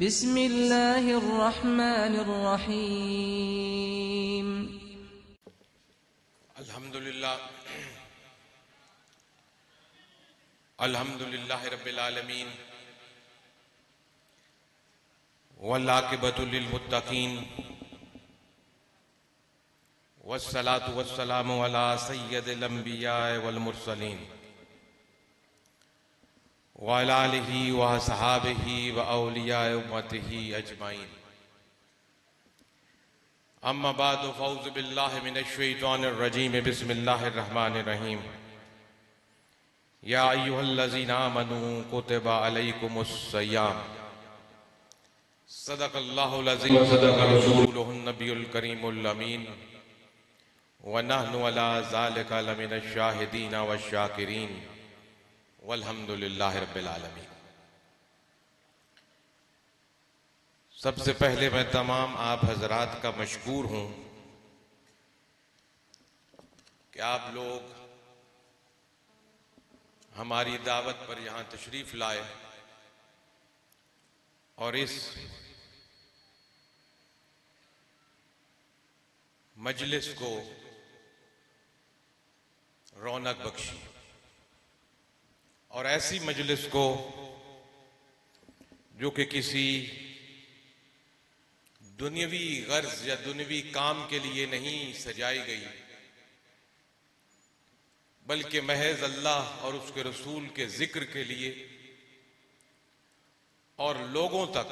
बिस्मिल्लाहिर्रहमानिर्रहीम। अल्हम्दुलिल्लाह रब्बिल आलमीन वल आक़िबतु लिल मुत्तक़ीन वस्सलातु वस्सलामु अला सय्यदिल अंबिया वल मुरसलीन व अला आलिहि व असहाबिहि व औलियाए उम्मतिहि अजमाइन। अम्मा बादु फ़ऊज़ु बिल्लाहि मिनश शैतानिर रजीम। बिस्मिल्लाहिर रहमानिर रहीम। या अय्युहल्लज़ीना आमनू कुतिबा अलैकुमुस सियाम। सदक़ल्लाहुल अज़ीम व सदक़ रसूलुहुन नबियुल करीमुल अमीन व नहनु अला ज़ालिका लमिनश शाहिदीन वश शाकिरीन वल्हम्दुलिल्लाहि रब्बिल आलमीन। सबसे पहले मैं तमाम आप हजरात का मशकूर हूं कि आप लोग हमारी दावत पर यहां तशरीफ लाए और इस मजलिस को रौनक बख्शी और ऐसी मजलिस को जो कि किसी दुनियावी गर्ज या दुनियावी काम के लिए नहीं सजाई गई, बल्कि महज अल्लाह और उसके रसूल के जिक्र के लिए और लोगों तक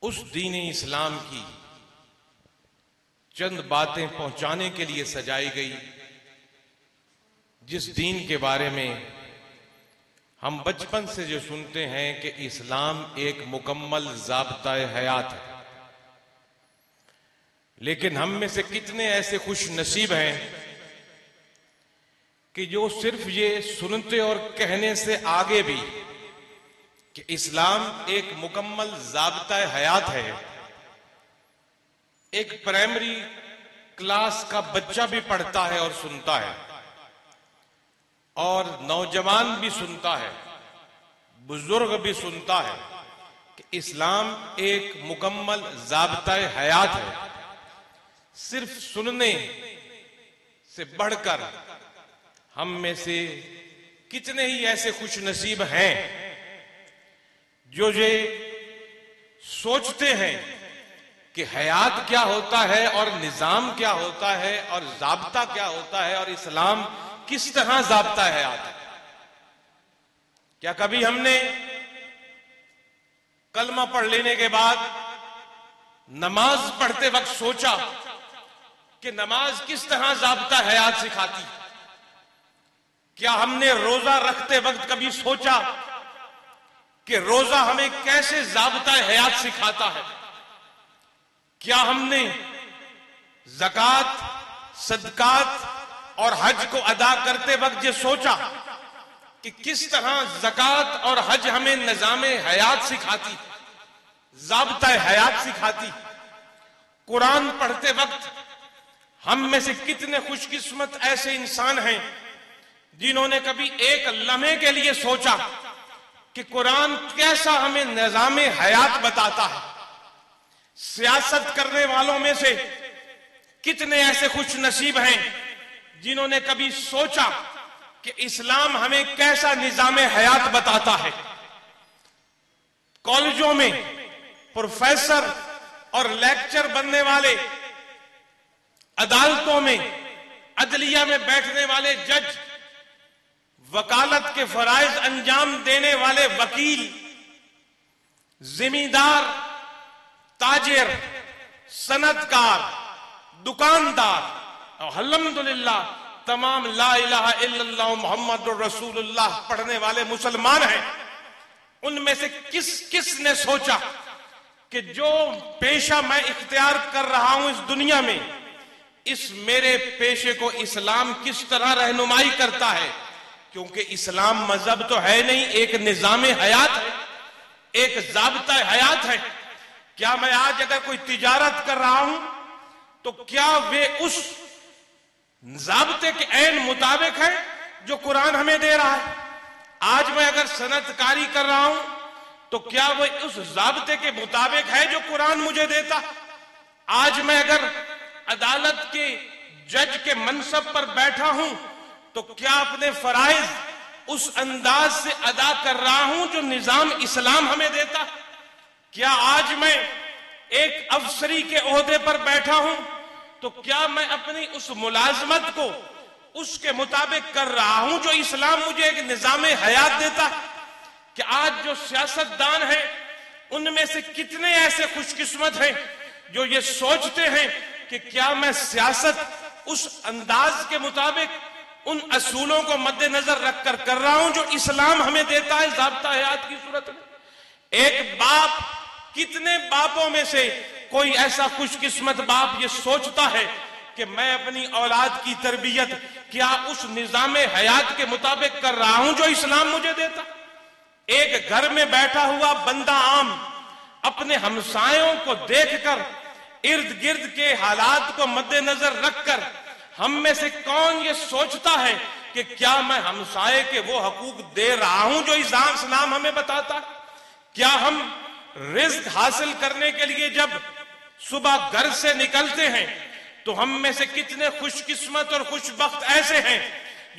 उस दीन इस्लाम की चंद बातें पहुंचाने के लिए सजाई गई, जिस दीन के बारे में हम बचपन से जो सुनते हैं कि इस्लाम एक मुकम्मल ज़ाब्ता-ए हयात है। लेकिन हम में से कितने ऐसे खुश नसीब हैं कि जो सिर्फ ये सुनते और कहने से आगे भी कि इस्लाम एक मुकम्मल ज़ाब्ता-ए हयात है, एक प्राइमरी क्लास का बच्चा भी पढ़ता है और सुनता है, और नौजवान भी सुनता है, बुजुर्ग भी सुनता है कि इस्लाम एक मुकम्मल ज़ाब्ता-ए हयात है। सिर्फ सुनने से बढ़कर हम में से कितने ही ऐसे खुश नसीब हैं जो ये सोचते हैं कि हयात क्या होता है और निजाम क्या होता है और ज़ाब्ता क्या होता है और इस्लाम किस तरह ज़ाब्ता है हयात है। क्या कभी हमने कलमा पढ़ लेने के बाद नमाज पढ़ते वक्त सोचा कि नमाज किस तरह ज़ाब्ता हयात सिखाती? क्या हमने रोजा रखते वक्त कभी सोचा कि रोजा हमें कैसे ज़ाब्ता हयात सिखाता है? क्या हमने ज़कात, सदकात और हज को अदा करते वक्त ये सोचा कि किस तरह ज़कात और हज हमें निज़ामे हयात सिखाती, ज़ाब्ता हयात सिखाती? कुरान पढ़ते वक्त हम में से कितने खुशकिस्मत ऐसे इंसान हैं जिन्होंने कभी एक लम्हे के लिए सोचा कि कुरान कैसा हमें निज़ामे हयात बताता है? सियासत करने वालों में से कितने ऐसे खुश नसीब हैं जिन्होंने कभी सोचा कि इस्लाम हमें कैसा निज़ामे हयात बताता है? कॉलेजों में प्रोफेसर और लेक्चर बनने वाले, अदालतों में, अदलिया में बैठने वाले जज, वकालत के फराइज अंजाम देने वाले वकील, जिमींदार, ताजिर, सनतकार, दुकानदार और अल्हम्दुलिल्लाह तमाम ला इलाहा इल्लल्लाह मुहम्मदुर रसूलुल्लाह पढ़ने वाले मुसलमान हैं। उनमें से किस ने सोचा कि जो पेशा मैं इख्तियार कर रहा हूं इस दुनिया में, इस मेरे पेशे को इस्लाम किस तरह रहनुमाई करता है? क्योंकि इस्लाम मजहब तो है नहीं, एक निज़ामे हयात है, एक ज़ाब्ता हयात है। क्या मैं आज अगर कोई तिजारत कर रहा हूं तो क्या वे उस ज़ाब्ते के ऐन मुताबिक है जो कुरान हमें दे रहा है? आज मैं अगर सनतकारी कर रहा हूं तो क्या वो उस ज़ाब्ते के मुताबिक है जो कुरान मुझे देता? आज मैं अगर अदालत के जज के मनसब पर बैठा हूं तो क्या अपने फराइज उस अंदाज से अदा कर रहा हूं जो निजाम इस्लाम हमें देता? क्या आज मैं एक अफसरी के ओहदे पर बैठा हूं तो क्या मैं अपनी उस मुलाजमत को उसके मुताबिक कर रहा हूं जो इस्लाम मुझे एक निजाम हयात देता? कि आज जो सियासतदान हैं उनमें से कितने ऐसे खुशकिस्मत हैं जो ये सोचते हैं कि क्या मैं सियासत उस अंदाज के मुताबिक उन असूलों को मद्देनजर रखकर कर रहा हूं जो इस्लाम हमें देता है ज़ाब्ता हयात की सूरत में। एक बाप, कितने बापों में से कोई ऐसा खुशकिस्मत बाप ये सोचता है कि मैं अपनी औलाद की तरबियत क्या उस निजाम हयात के मुताबिक कर रहा हूं जो इस्लाम मुझे देता? एक घर में बैठा हुआ बंदा आम अपने हमसायों को देखकर, इर्द गिर्द के हालात को मद्देनजर रखकर, हम में से कौन ये सोचता है कि क्या मैं हमसाये के वो हकूक दे रहा हूं जो इस्लाम हमें बताता? क्या हम रिज्क हासिल करने के लिए जब सुबह घर से निकलते हैं तो हम में से कितने खुशकिस्मत और खुशबख्त ऐसे हैं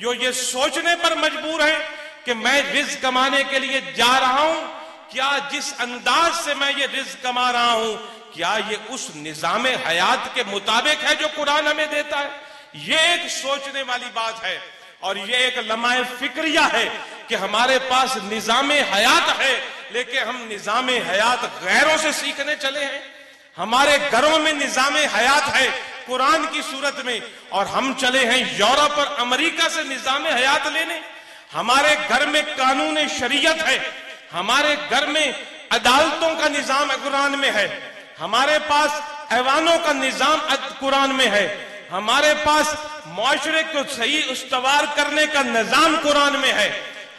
जो ये सोचने पर मजबूर हैं कि मैं रिज्क कमाने के लिए जा रहा हूं, क्या जिस अंदाज से मैं ये रिज्क कमा रहा हूं क्या ये उस निजाम हयात के मुताबिक है जो कुरान हमें देता है? ये एक सोचने वाली बात है और ये एक लम्हाए फिक्रिया है कि हमारे पास निजाम हयात है लेकिन हम निजाम हयात गैरों से सीखने चले हैं। हमारे घरों में निजाम हयात है कुरान की सूरत में और हम चले हैं यूरोप और अमेरिका से निजाम हयात लेने। हमारे घर में कानून शरीयत है, हमारे घर में अदालतों का निजाम कुरान में है, हमारे पास ऐवानों का निजाम कुरान में है, हमारे पास मुआशरे को सही उस्तवार करने का निजाम कुरान में है,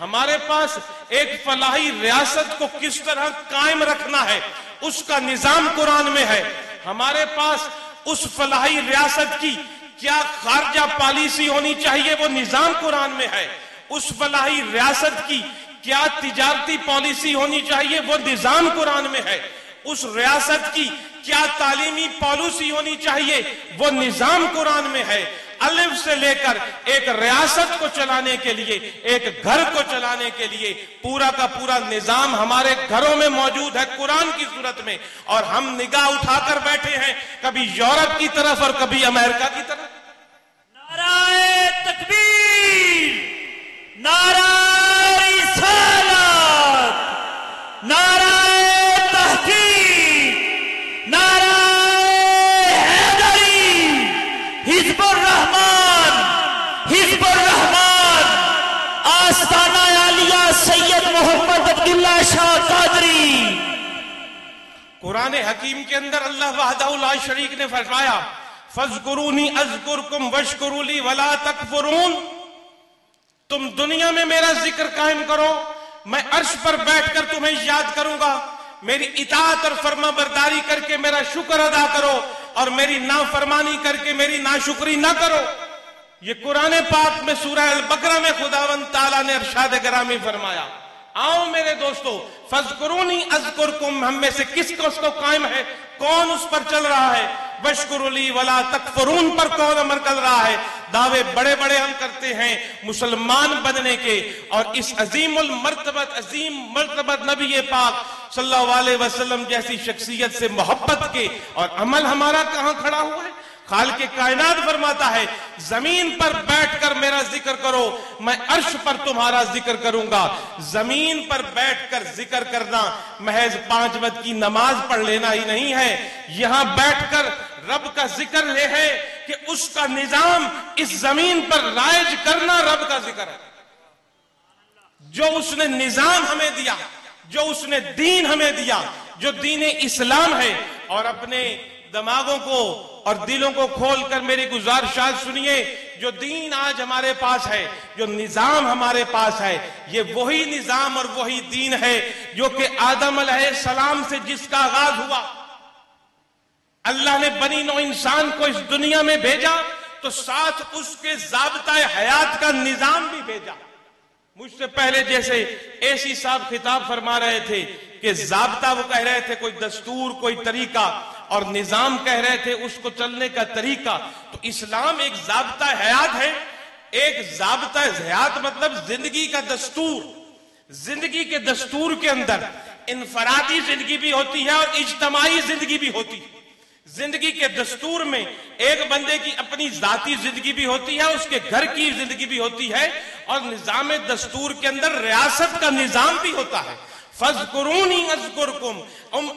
हमारे पास एक फलाही रियासत को किस तरह कायम रखना है उसका निजाम कुरान में है, हमारे पास उस फलाही रियासत की क्या खारजा पॉलिसी होनी चाहिए वो निजाम कुरान में है, उस फलाही रियासत की क्या तिजारती पॉलिसी होनी चाहिए वो निजाम कुरान में है, उस रियासत की क्या तालीमी पॉलिसी होनी चाहिए वो निजाम कुरान में है। अलिफ से लेकर एक रियासत को चलाने के लिए, एक घर को चलाने के लिए पूरा का पूरा निजाम हमारे घरों में मौजूद है कुरान की सूरत में और हम निगाह उठाकर बैठे हैं कभी यूरोप की तरफ और कभी अमेरिका की तरफ। नाराए तकबीर, नाराए रिसालत, नाराए तहकीक, नाराए हैदरी, हिज़्बुर रहमान, हिज़्बुर रहमान, आस्ताना आलिया सैयद मोहम्मद अब्दुल्ला शाह कादरी। कुरान हकीम के अंदर अल्लाह वहदहु ला शरीक ने फरमाया फज़कुरूनी अज़कुरकुम वश्कुरूली वला तकफुरून। तुम दुनिया में मेरा जिक्र कायम करो, मैं अर्श पर बैठकर तुम्हें याद करूंगा, मेरी इताअत और फर्मा बरदारी करके मेरा शुक्र अदा करो और मेरी नाफरमानी करके मेरी नाशुक्री ना करो। ये कुरान पाक में सूरह अल बकरा में खुदावंद ताला ने इरशाद गिरामी फरमाया। आओ मेरे दोस्तों, फज़कुरूनी अज़कुरकुम, हम में से किसको उसको कायम है, कौन उस पर चल रहा है, वश्कुरूली वला तकफुरून पर कौन अमल कर रहा है। दावे बड़े बड़े हम करते हैं मुसलमान बनने के और इस अजीम मर्तबत नबी पाक सल्लल्लाहु अलैहि वसल्लम जैसी शख्सियत से मोहब्बत के और अमल हमारा कहां खड़ा हुआ है। खालिक़े कायनात फरमाता है जमीन पर बैठकर मेरा जिक्र करो, मैं अर्श पर तुम्हारा जिक्र करूंगा। जमीन पर बैठकर जिक्र करना महज 5 वक्त की नमाज पढ़ लेना ही नहीं है, यहां बैठकर रब का जिक्र है कि उसका निजाम इस जमीन पर राइज करना रब का जिक्र है। जो उसने निजाम हमें दिया, जो उसने दीन हमें दिया, जो दीन इस्लाम है। और अपने दिमागों को और दिलों को खोलकर मेरी गुजारिशात सुनिए, जो दीन आज हमारे पास है, जो निजाम हमारे पास है, ये वही निजाम और वही दीन है जो कि आदम अलैहिस्सलाम से जिसका आगाज हुआ। अल्लाह ने बनी नौ इंसान को इस दुनिया में भेजा तो साथ उसके ज़ाब्ता हयात का निजाम भी भेजा। मुझसे पहले जैसे एसी साहब खिताब फरमा रहे थे कि ज़ाब्ता वो कह रहे थे कोई दस्तूर, कोई तरीका, और निजाम कह रहे थे उसको चलने का तरीका। तो इस्लाम एक ज़ाब्ता हयात है। एक ज़ाब्ता हयात मतलब जिंदगी का दस्तूर। जिंदगी के दस्तूर के अंदर इनफरादी जिंदगी भी होती है और इज्तमाई जिंदगी भी होती है। जिंदगी के दस्तूर में एक बंदे की अपनी जाती जिंदगी भी होती है, उसके घर की जिंदगी भी होती है, और निजाम दस्तूर के अंदर रियासत का निजाम भी होता है। फज़कुरूनी अज़कुरकुम,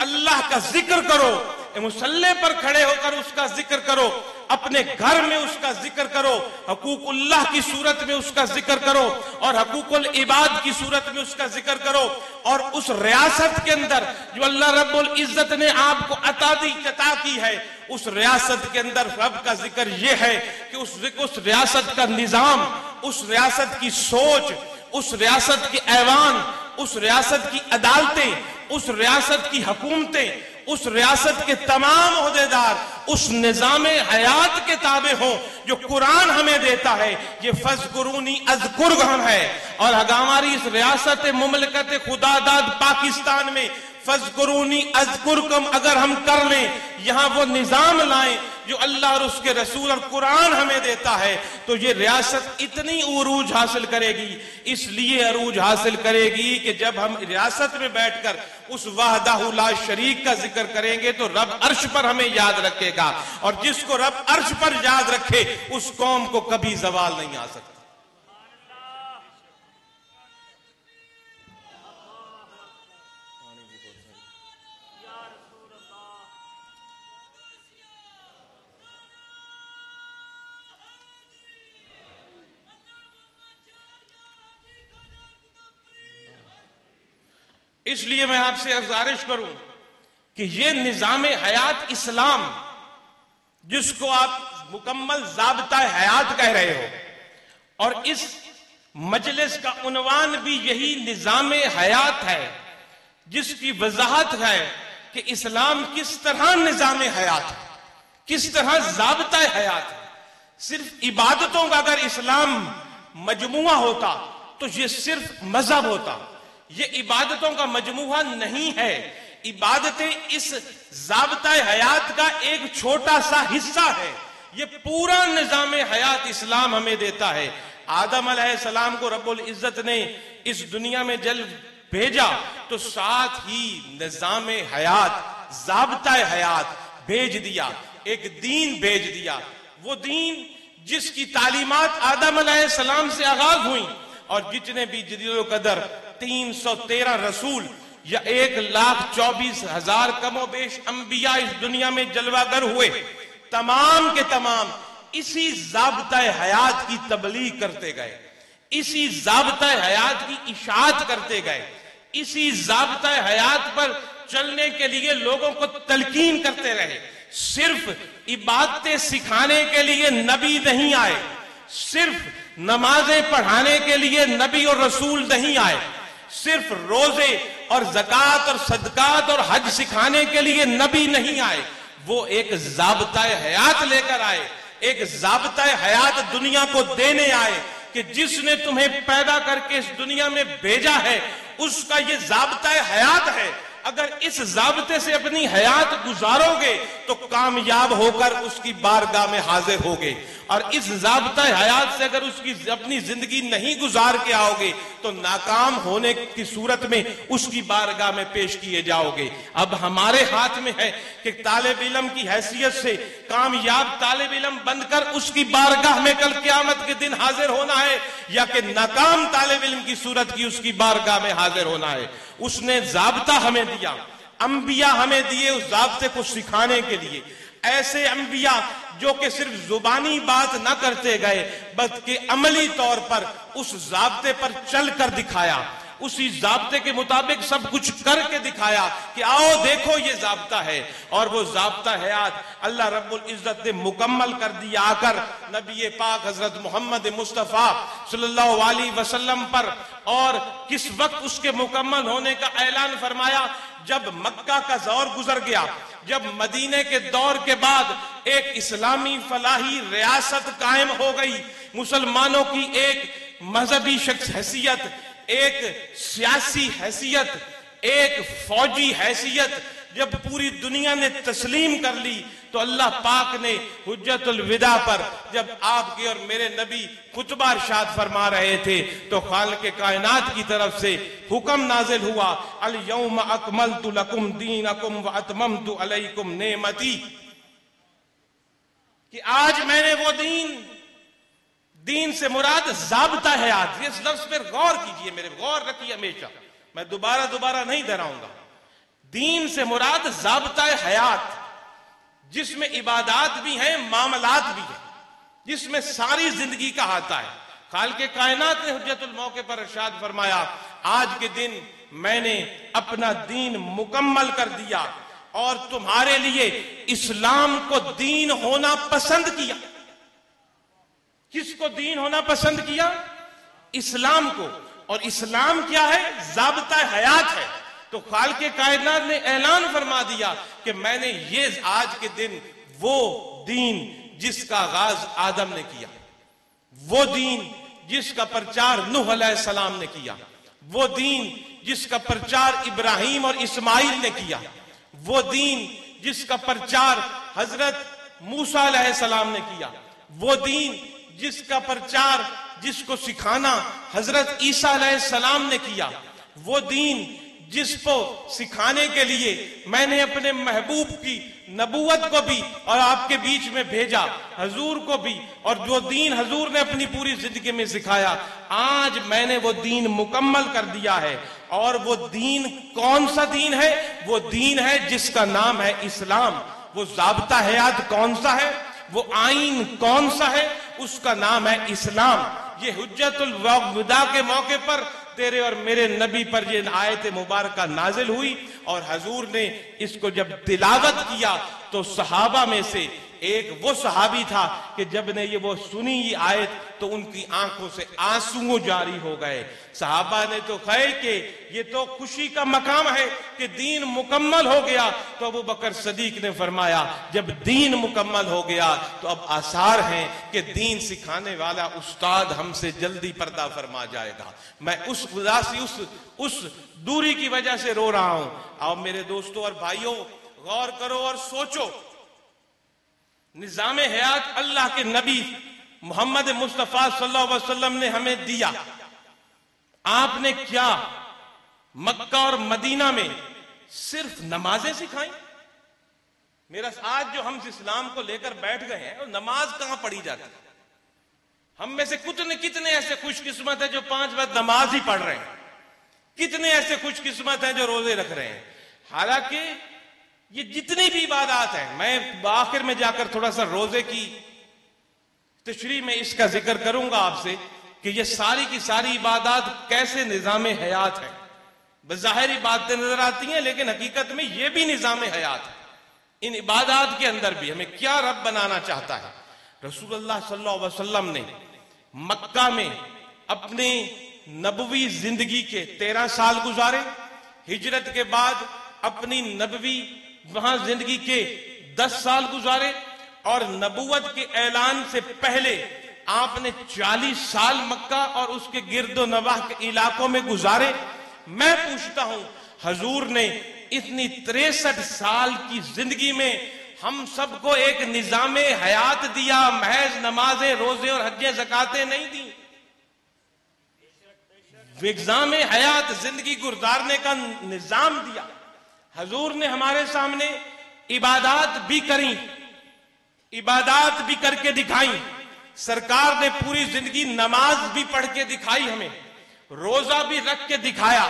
अल्लाह का जिक्र करो, मुसल्ले पर खड़े होकर उसका जिक्र करो, अपने घर में उसका जिक्र करो, हकूकुल्लाह की सूरत में उसका जिक्र करो, और हकूकुल इबाद की सूरत में उसका जिक्र करो। और उस रियासत के अंदर जो अल्लाह रब्बुल इज्जत ने आपको अता की है, उस रियासत के अंदर रब का जिक्र यह है कि उस रियासत का निजाम, उस रियासत की सोच, उस रियासत के ऐवान, उस रियासत की अदालतें, उस रियासत की हुकूमतें, उस रियासत के तमाम ओहदेदार उस निजामे हयात के ताबे हों जो कुरान हमें देता है। ये फज़कुरूनी अज़कुरकुम है। और हमारी इस रियासत मुमलकत खुदादाद पाकिस्तान में फज़कुरूनी अज़कुरकुम अगर हम कर लें, यहां वो निजाम लाएं जो अल्लाह और उसके रसूल और कुरान हमें देता है, तो ये रियासत इतनी उरूज हासिल करेगी। इसलिए अरूज हासिल करेगी कि जब हम रियासत में बैठकर उस वहदहू ला शरीक का जिक्र करेंगे तो रब अर्श पर हमें याद रखेगा, और जिसको रब अर्श पर याद रखे उस कौम को कभी जवाल नहीं आ सकता। इसलिए मैं आपसे गुजारिश करूं कि ये निजामे हयात इस्लाम, जिसको आप मुकम्मल ज़ाब्ता हयात कह रहे हो, और इस मजलिस का उन्वान भी यही निजामे हयात है, जिसकी वजाहत है कि इस्लाम किस तरह निजामे हयात है, किस तरह ज़ाब्ता हयात है। सिर्फ इबादतों का अगर इस्लाम मजमुआ होता तो ये सिर्फ मजहब होता। ये इबादतों का मजमुआ नहीं है। इबादतें इस ज़ाब्ता हयात का एक छोटा सा हिस्सा है। ये पूरा निजाम हयात इस्लाम हमें देता है। आदम अलैहिस्सलाम को रब्बुल इज्जत ने इस दुनिया में जल भेजा तो साथ ही निजाम हयात, ज़ाब्ता हयात भेज दिया, एक दीन भेज दिया। वो दीन जिसकी तालीमात आदम अलैहिस्सलाम से आगाज हुई, और जितने भी जदीद कदर 313 रसूल या 1,24,000 कमोबेश अंबिया इस दुनिया में जलवागर हुए, तमाम के तमाम इसी ज़ाब्ता हयात की तबलीग करते गए, इसी ज़ाब्ता हयात की इशाअत करते गए, इसी ज़ाब्ता हयात पर चलने के लिए लोगों को तलकीन करते रहे। सिर्फ इबादतें सिखाने के लिए नबी नहीं आए, सिर्फ नमाजें पढ़ाने के लिए नबी और रसूल नहीं आए, सिर्फ रोजे और ज़कात और सदकात और हज सिखाने के लिए नबी नहीं आए। वो एक ज़ाब्ता हयात लेकर आए, एक ज़ाब्ता हयात दुनिया को देने आए कि जिसने तुम्हें पैदा करके इस दुनिया में भेजा है उसका ये ज़ाब्ता हयात है। अगर इस ज़ाब्ते से अपनी हयात गुजारोगे तो कामयाब होकर उसकी बारगाह में हाजिर होगे, और इस ज़ाब्ता हयात से अगर उसकी अपनी जिंदगी नहीं गुजार के आओगे तो नाकाम होने की सूरत में उसकी बारगाह में पेश किए जाओगे। अब हमारे हाथ में है कि तालिब इल्म की हैसियत से कामयाब तालिब इल्म बनकर उसकी बारगाह में कल क़यामत के दिन हाजिर होना है, या कि नाकाम तालिब इल्म की सूरत की उसकी बारगाह में हाजिर होना है। उसने ज़ाब्ता हमें दिया, अंबिया हमें दिए उस ज़ाब्ते को सिखाने के लिए। ऐसे अंबिया जो कि सिर्फ जुबानी बात ना करते गए बल्कि अमली तौर पर उस ज़ाब्ते पर चल कर दिखाया, उसी ज़ाब्ते के मुताबिक सब कुछ करके दिखाया कि आओ देखो ये ज़ाब्ता है। और वो ज़ाब्ता हयात अल्लाह रब्बुल इज्जत ने मुकम्मल कर दिया आकर नबी पाक हजरत मोहम्मद मुस्तफ़ा सल्लल्लाहु अलैहि वसल्लम पर। और किस वक्त उसके मुकम्मल होने का ऐलान फरमाया? जब मक्का का दौर गुजर गया, जब मदीने के दौर के बाद एक इस्लामी फलाही रियासत कायम हो गई, मुसलमानों की एक मजहबी शख्स हैसियत, एक सियासी हैसियत, एक फौजी हैसियत जब पूरी दुनिया ने तस्लीम कर ली, तो अल्लाह पाक ने हुज्जतुल विदा पर जब आपके और मेरे नबी खुतबा इरशाद फरमा रहे थे, तो खालिक़े कायनात की तरफ से हुक्म नाजिल हुआ, अल यौम अकमलतु लकुम दीनकुम व अतममतु अलैकुम नेमती, कि आज मैंने वो दीन से मुराद ज़ाब्ता हयात। इस लफ्ज पर गौर कीजिए, मेरे गौर रखिए हमेशा, मैं दोबारा नहीं दोहराऊंगा। दीन से मुराद ज़ाब्ता हयात, जिसमें इबादात भी हैं, मामलात भी हैं, जिसमें सारी जिंदगी का आता है। खालिक़े कायनात ने हुज्जतुल मौके पर इरशाद फरमाया, आज के दिन मैंने अपना दीन मुकम्मल कर दिया और तुम्हारे लिए इस्लाम को दीन होना पसंद किया। किसको दीन होना पसंद किया? इस्लाम को। और इस्लाम क्या है? ज़ाब्ता हयात है। तो खालिक़े कायनात ने ऐलान फरमा दिया कि मैंने ये आज के दिन वो दीन जिसका आगाज आदम ने किया, वो दीन जिसका प्रचार नूह अलैहिस्सलाम ने किया, वो दीन जिसका प्रचार इब्राहिम और इस्माइल ने किया, वो दीन जिसका प्रचार हजरत मूसा अलैहिस्सलाम ने किया, वो दीन जिसका प्रचार, जिसको सिखाना हजरत ईसा अलैहिस्सलाम ने किया, वो दीन जिसको सिखाने के लिए मैंने अपने महबूब की नबूवत को भी और आपके बीच में भेजा, हजूर को भी, और जो दीन हजूर ने अपनी पूरी जिंदगी में सिखाया, आज मैंने वो दीन मुकम्मल कर दिया है। और वो दीन कौन सा दीन है? वो दीन है जिसका नाम है इस्लाम। वो ज़ाब्ता हयात कौन सा है? वो आईन कौन सा है? उसका नाम है इस्लाम। ये हुज्जतुल विदा के मौके पर तेरे और मेरे नबी पर ये आयत मुबारका नाजिल हुई, और हजूर ने इसको जब तिलावत किया तो सहाबा में से एक वो सहाबी था कि जब ने ये वो सुनी ये आयत तो उनकी आंखों से आंसू जारी हो गए। सहाबा ने तो कहे कि ये तो खुशी का मकाम है कि दीन मुकम्मल हो गया। तो अबू बकर सदीक ने फरमाया, जब दीन मुकम्मल हो गया तो अब आसार हैं कि दीन सिखाने वाला उस्ताद हमसे जल्दी पर्दा फरमा जाएगा। मैं उस उदासी, उस दूरी की वजह से रो रहा हूं। और मेरे दोस्तों और भाइयों, गौर करो और सोचो, निजाम हयात अल्लाह के नबी मोहम्मद मुस्तफा सल्लल्लाहु अलैहि वसल्लम ने हमें दिया। आपने क्या मक्का और मदीना में सिर्फ नमाजें सिखाई? मेरा आज जो हम इस्लाम को लेकर बैठ गए हैं, और नमाज कहां पढ़ी जाती है? हम में से कितने ऐसे खुशकिस्मत हैं जो 5 वक्त नमाज ही पढ़ रहे हैं? कितने ऐसे खुशकिस्मत हैं जो रोजे रख रहे हैं? हालांकि ये जितनी भी इबादत है, मैं आखिर में जाकर थोड़ा सा रोजे की तशरीह में इसका जिक्र करूंगा आपसे कि ये सारी की सारी इबादत कैसे निजाम हयात है। बज़ाहिर बातें नजर आती हैं, लेकिन हकीकत में ये भी निजाम हयात है। इन इबादत के अंदर भी हमें क्या रब बनाना चाहता है। रसूलुल्लाह सल्लल्लाहु अलैहि वसल्लम ने मक्का में अपनी नबवी जिंदगी के 13 साल गुजारे। हिजरत के बाद अपनी नबवी वहां जिंदगी के 10 साल गुजारे, और नबूवत के ऐलान से पहले आपने 40 साल मक्का और उसके गिर्दो नवाह के इलाकों में गुजारे। मैं पूछता हूं, हजूर ने इतनी 63 साल की जिंदगी में हम सबको एक निजाम हयात दिया, महज नमाजें, रोजे और हज्जे ज़कातें नहीं दी। निजाम हयात, जिंदगी गुजारने का निजाम दिया। हजूर ने हमारे सामने इबादत भी करी, इबादत भी करके दिखाई। सरकार ने पूरी जिंदगी नमाज भी पढ़ के दिखाई, हमें रोजा भी रख के दिखाया,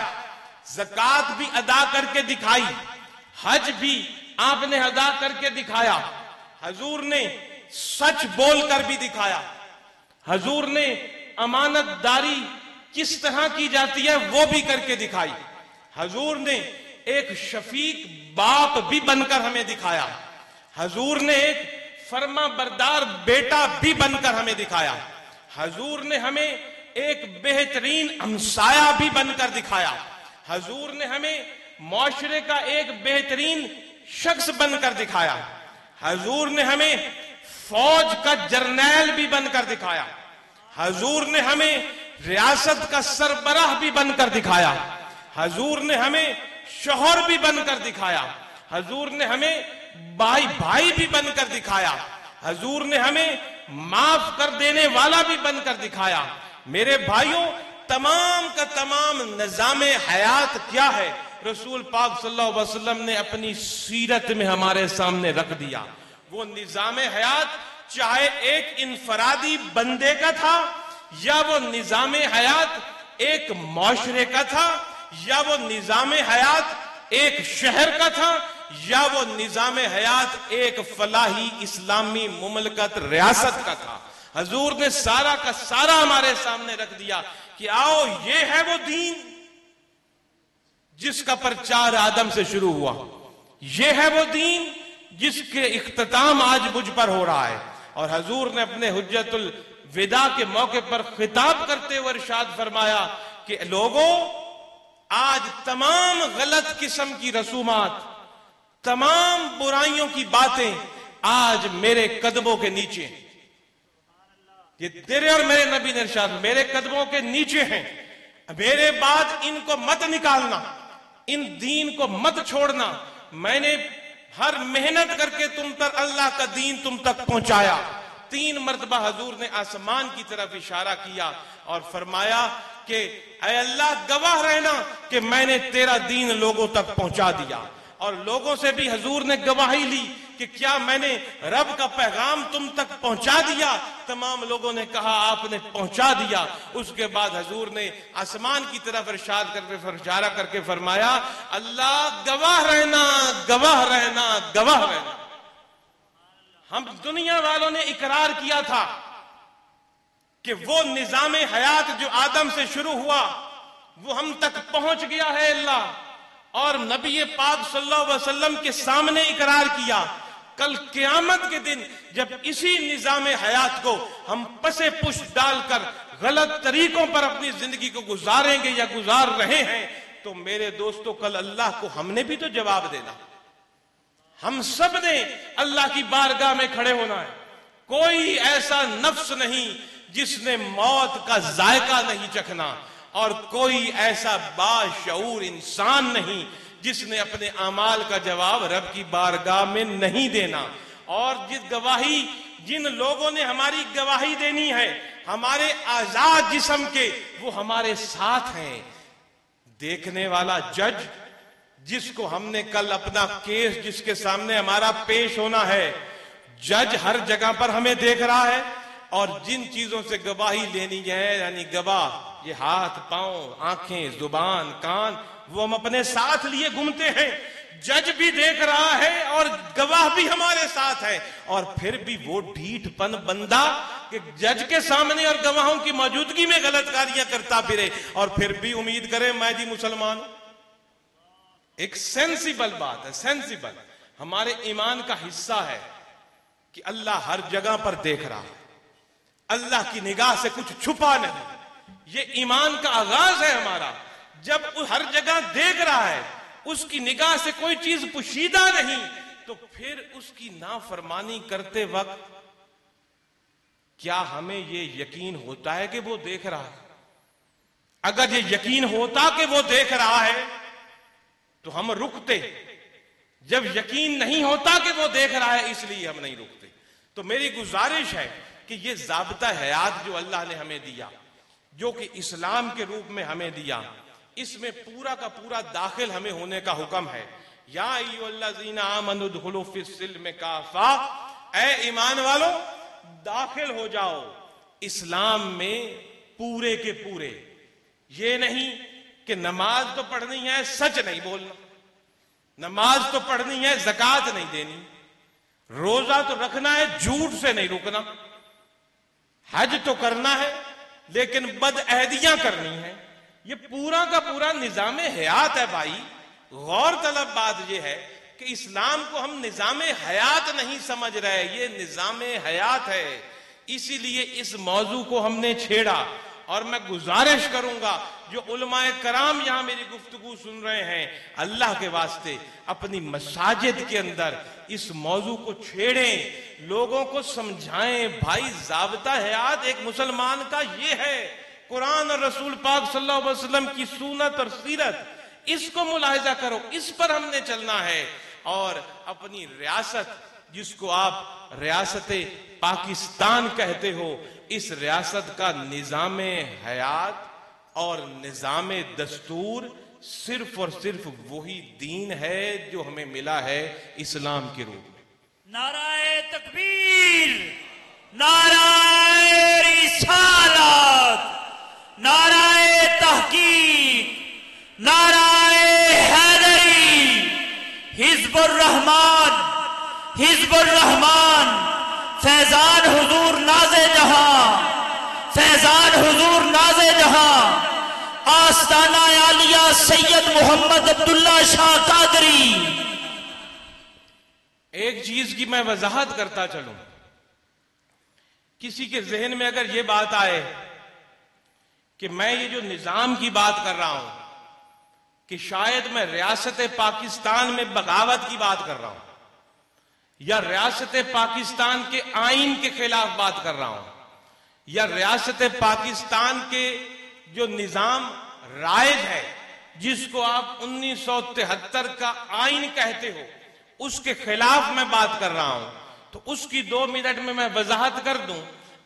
ज़कात भी अदा करके दिखाई, हज भी आपने अदा करके दिखाया। हजूर ने सच बोलकर भी दिखाया। हजूर ने अमानतदारी किस तरह की जाती है वो भी करके दिखाई। हजूर ने एक शफीक बाप भी बनकर हमें दिखाया। हजूर ने एक फर्मा बरदार बेटा भी बनकर हमें दिखाया। हजूर ने हमें एक बेहतरीन हमसाया भी बनकर दिखाया। हजूर ने हमें मुआशरे का एक बेहतरीन शख्स बनकर दिखाया। हजूर ने हमें फौज का जर्नैल भी बनकर दिखाया। हजूर ने हमें रियासत का सरबराह भी बनकर दिखाया। हजूर ने हमें शौहर भी बनकर दिखाया, हजूर ने हमें भाई भाई भी बनकर दिखाया, हजूर ने हमें माफ कर देने वाला भी बनकर दिखाया। मेरे भाइयों, तमाम का तमाम निजामे हयात क्या है, रसूल पाक सल्लल्लाहु अलैहि वसल्लम ने अपनी सीरत में हमारे सामने रख दिया। वो निजामे हयात चाहे एक इनफरादी बंदे का था, या वो निजामे हयात एक माशरे का था, या वो निजामे हयात एक शहर का था, या वो निजामे हयात एक फलाही इस्लामी मुमलकत रियासत का था। हजूर ने सारा का सारा हमारे सामने रख दिया कि आओ, ये है वो दीन जिसका प्रचार आदम से शुरू हुआ, ये है वो दीन जिसके इख्तिताम आज मुझ पर हो रहा है। और हजूर ने अपने हुज्जतुल विदा के मौके पर खिताब करते हुए इरशाद फरमाया कि लोगों, आज तमाम गलत किस्म की रसूमात, तमाम बुराइयों की बातें आज मेरे कदमों के नीचे हैं। ये तेरे और मेरे नबी ने इरशाद, मेरे कदमों के नीचे हैं, मेरे बाद इनको मत निकालना, इन दीन को मत छोड़ना। मैंने हर मेहनत करके तुम तक अल्लाह का दीन तुम तक पहुंचाया। 3 मरतबा हजूर ने आसमान की तरफ इशारा किया और फरमाया कि ऐ अल्लाह, गवाह रहना कि मैंने तेरा दीन लोगों तक पहुंचा दिया। और लोगों से भी हजूर ने गवाही ली कि क्या मैंने रब का पैगाम तुम तक पहुंचा दिया। तमाम लोगों ने कहा आपने पहुंचा दिया। उसके बाद हजूर ने आसमान की तरफ इरशाद करके इशारा करके फरमाया, अल्लाह गवाह रहना, गवाह रहना, गवाह रहना। हम दुनिया वालों ने इकरार किया था कि वो निजामे हयात जो आदम से शुरू हुआ वो हम तक पहुंच गया है अल्लाह, और नबी पाक सल्लल्लाहु अलैहि वसल्लम के सामने इकरार किया। कल क़यामत के दिन जब इसी निजामे हयात को हम पसे पुश डालकर गलत तरीकों पर अपनी जिंदगी को गुजारेंगे या गुजार रहे हैं, तो मेरे दोस्तों, कल अल्लाह को हमने भी तो जवाब देना। हम सब ने अल्लाह की बारगाह में खड़े होना है। कोई ऐसा नफ्स नहीं जिसने मौत का जायका नहीं चखना, और कोई ऐसा बाशऊर इंसान नहीं जिसने अपने अमाल का जवाब रब की बारगाह में नहीं देना। और जिन लोगों ने हमारी गवाही देनी है, हमारे आजाद जिस्म के, वो हमारे साथ हैं। देखने वाला जज, जिसको हमने कल अपना केस जिसके सामने हमारा पेश होना है, जज हर जगह पर हमें देख रहा है। और जिन चीजों से गवाही लेनी है, यानी गवाह, ये हाथ, पांव, आंखें, जुबान, कान, वो हम अपने साथ लिए घूमते हैं। जज भी देख रहा है और गवाह भी हमारे साथ है। और फिर भी वो ढीठपन बंदा कि जज के सामने और गवाहों की मौजूदगी में गलत कार्य करता फिरे, और फिर भी उम्मीद करे मैं जी मुसलमान। एक सेंसिबल बात है, सेंसिबल हमारे ईमान का हिस्सा है कि अल्लाह हर जगह पर देख रहा है, अल्लाह की निगाह से कुछ छुपा नहीं। ये ईमान का आगाज है हमारा। जब वो हर जगह देख रहा है, उसकी निगाह से कोई चीज पोशीदा नहीं, तो फिर उसकी नाफरमानी करते वक्त क्या हमें ये यकीन होता है कि वो देख रहा है? अगर ये यकीन होता कि वो देख रहा है तो हम रुकते। जब यकीन नहीं होता कि वो देख रहा है, इसलिए हम नहीं रुकते। तो मेरी गुजारिश है कि ये ज़ाब्ता हयात जो अल्लाह ने हमें दिया, जो कि इस्लाम के रूप में हमें दिया, इसमें पूरा का पूरा दाखिल हमें होने का हुक्म है। या अय्युहल्लज़ीना आमनु दुखुलू फिस्सिल्म काफ़ा, ऐ ईमान वालों दाखिल हो जाओ इस्लाम में पूरे के पूरे। ये नहीं कि नमाज तो पढ़नी है, सच नहीं बोलना, नमाज तो पढ़नी है, ज़कात नहीं देनी, रोजा तो रखना है, झूठ से नहीं रुकना, हज तो करना है लेकिन बदअहदियां करनी है। ये पूरा का पूरा निजामे हयात है भाई। गौर तलब बात यह है कि इस्लाम को हम निजामे हयात नहीं समझ रहे, ये निजामे हयात है। इसीलिए इस मौजू को हमने छेड़ा। और मैं गुजारिश करूंगा जो उलमाए कराम यहां मेरी गुफ्तगू सुन रहे हैं, अल्लाह के वास्ते अपनी मसाजिद के अंदर इस मौजू को छेड़ें, लोगों को समझाएं। भाई ज़ाब्ता हयात एक मुसलमान का ये है, कुरान और रसूल पाक सल्लल्लाहु अलैहि वसल्लम की सुन्नत और सीरत, इसको मुलाहिजा करो, इस पर हमने चलना है। और अपनी रियासत, जिसको आप रियासत पाकिस्तान कहते हो, इस रियासत का निजामे हयात और निजामे दस्तूर सिर्फ और सिर्फ वही दीन है जो हमें मिला है इस्लाम के रूप में। नाराए तकबीर, नाराए रिसालत, नाराए तहकीक, नाराए हैदरी, हिज़्बुर रहमान, हिज़्बुर रहमान, फैजान हुजूर नाज़े जहां, फैजान हुजूर नाज़े जहां, आस्ताना आलिया सैयद मोहम्मद अब्दुल्ला शाह कादरी। एक चीज की मैं वजाहत करता चलूं, किसी के जहन में अगर यह बात आए कि मैं ये जो निजाम की बात कर रहा हूं कि शायद मैं रियासत पाकिस्तान में बगावत की बात कर रहा हूं या रियासत पाकिस्तान के आइन के खिलाफ बात कर रहा हूं या रियासत पाकिस्तान के जो निजाम राइज है, जिसको आप 1973 का आइन कहते हो, उसके खिलाफ मैं बात कर रहा हूं, तो उसकी 2 मिनट में मैं वजाहत कर दूं।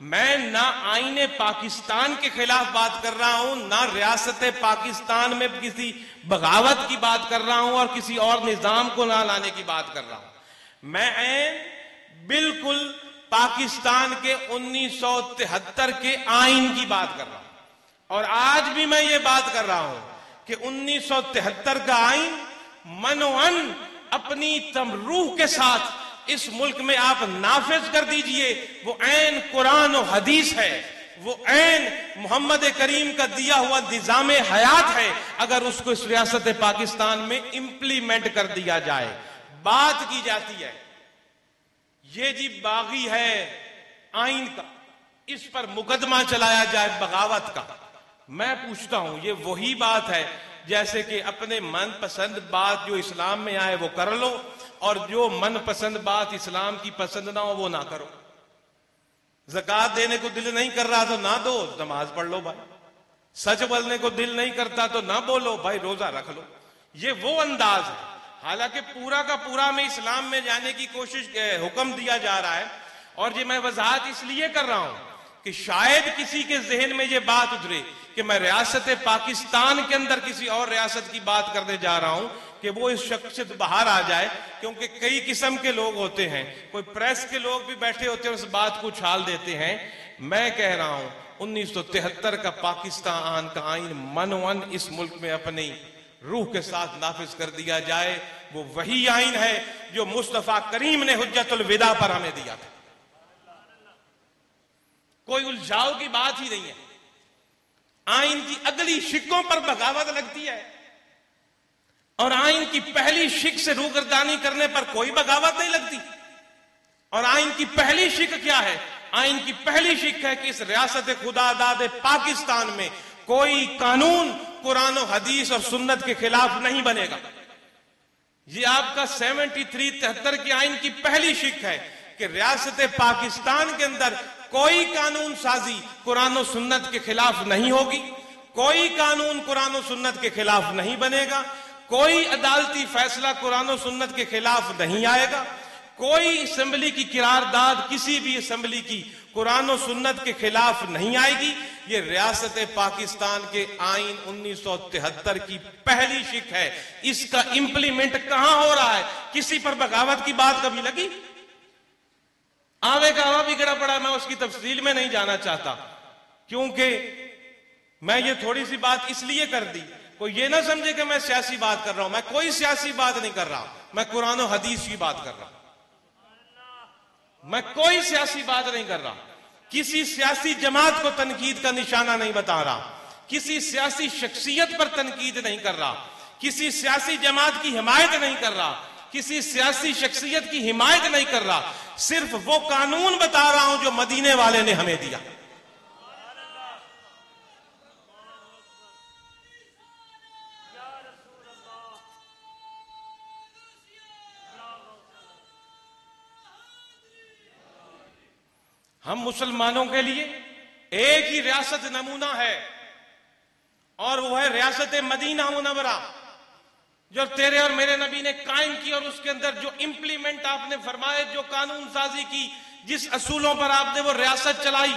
मैं ना आईने पाकिस्तान के खिलाफ बात कर रहा हूं, ना रियासत पाकिस्तान में किसी बगावत की बात कर रहा हूं और किसी और निजाम को ना लाने की बात कर रहा हूं। मैं बिल्कुल पाकिस्तान के 1973 के आइन की बात कर रहा हूं। और आज भी मैं ये बात कर रहा हूं कि 1973 का आइन मनोअन अपनी तमरूह के साथ इस मुल्क में आप नाफिज कर दीजिए। वो ऐन कुरान और हदीस है, वो ऐन मोहम्मद करीम का दिया हुआ निजामे हयात है। अगर उसको इस रियासत पाकिस्तान में इंप्लीमेंट कर दिया जाए, बात की जाती है ये जी बागी है आइन का, इस पर मुकदमा चलाया जाए बगावत का। मैं पूछता हूं, ये वही बात है जैसे कि अपने मनपसंद बात जो इस्लाम में आए वो कर लो और जो मनपसंद बात इस्लाम की पसंद ना हो वो ना करो। ज़कात देने को दिल नहीं कर रहा तो ना दो, नमाज पढ़ लो भाई। सच बोलने को दिल नहीं करता तो ना बोलो भाई, रोजा रख लो। ये वो अंदाज है। हालांकि पूरा का पूरा में इस्लाम में जाने की कोशिश, हुक्म दिया जा रहा है। और ये मैं वजाहत इसलिए कर रहा हूं कि शायद किसी के जहन में ये बात उतरे कि मैं रियासत पाकिस्तान के अंदर किसी और रियासत की बात करने जा रहा हूं, कि वो इस शख्स से बाहर आ जाए। क्योंकि कई किस्म के लोग होते हैं, कोई प्रेस के लोग भी बैठे होते हैं, उस बात को उछाल देते हैं। मैं कह रहा हूं 1973 का पाकिस्तान का आइन मनोअन इस मुल्क में अपनी रूह के साथ नाफिज कर दिया जाए। वो वही आइन है जो मुस्तफा करीम ने हुज्जतुल विदा पर हमें दिया था। कोई उलझाव की बात ही नहीं है। आइन की अगली शिकों पर बगावत लगती है और आइन की पहली शिक से रूगर्दानी करने पर कोई बगावत नहीं लगती। और आइन की पहली शिक क्या है? आइन की पहली शिक है कि इस रियासत खुदादाद पाकिस्तान में कोई कानून कुरान और हदीस और सुन्नत के खिलाफ नहीं बनेगा। ये आपका 73 की आइन की पहली शिक है कि रियासत पाकिस्तान के अंदर कोई कानून साजी कुरान और सुन्नत के खिलाफ नहीं होगी, कोई कानून कुरान और सुन्नत के खिलाफ नहीं बनेगा, कोई अदालती फैसला कुरान और सुन्नत के खिलाफ नहीं आएगा, कोई असेंबली की किरारदाद किसी भी असेंबली की कुरान और सुन्नत के खिलाफ नहीं आएगी। ये रियासत पाकिस्तान के आइन 1973 की पहली शिक है। इसका इंप्लीमेंट कहां हो रहा है? किसी पर बगावत की बात कभी लगी? आवे का आवा बिगड़ा पड़ा। मैं उसकी तफसील में नहीं जाना चाहता, क्योंकि मैं ये थोड़ी सी बात इसलिए कर दी, कोई ये ना समझे कि मैं सियासी बात कर रहा हूं। मैं कोई सियासी बात नहीं कर रहा, मैं कुरान और हदीस की बात कर रहा हूं। मैं कोई सियासी बात नहीं कर रहा, किसी सियासी जमात को तनकीद का निशाना नहीं बता रहा, किसी सियासी शख्सियत पर तनकीद नहीं कर रहा, किसी सियासी जमात की हिमायत नहीं कर रहा, किसी सियासी शख्सियत की हिमायत नहीं कर रहा। सिर्फ वो कानून बता रहा हूं जो मदीने वाले ने हमें दिया। हम मुसलमानों के लिए एक ही रियासत नमूना है और वो है रियासत मदीना मुनव्वरा। जो तेरे और मेरे नबी ने कायम की और उसके अंदर जो इंप्लीमेंट आपने फरमाए, जो कानून साजी की, जिस असूलों पर आपने वो रियासत चलाई,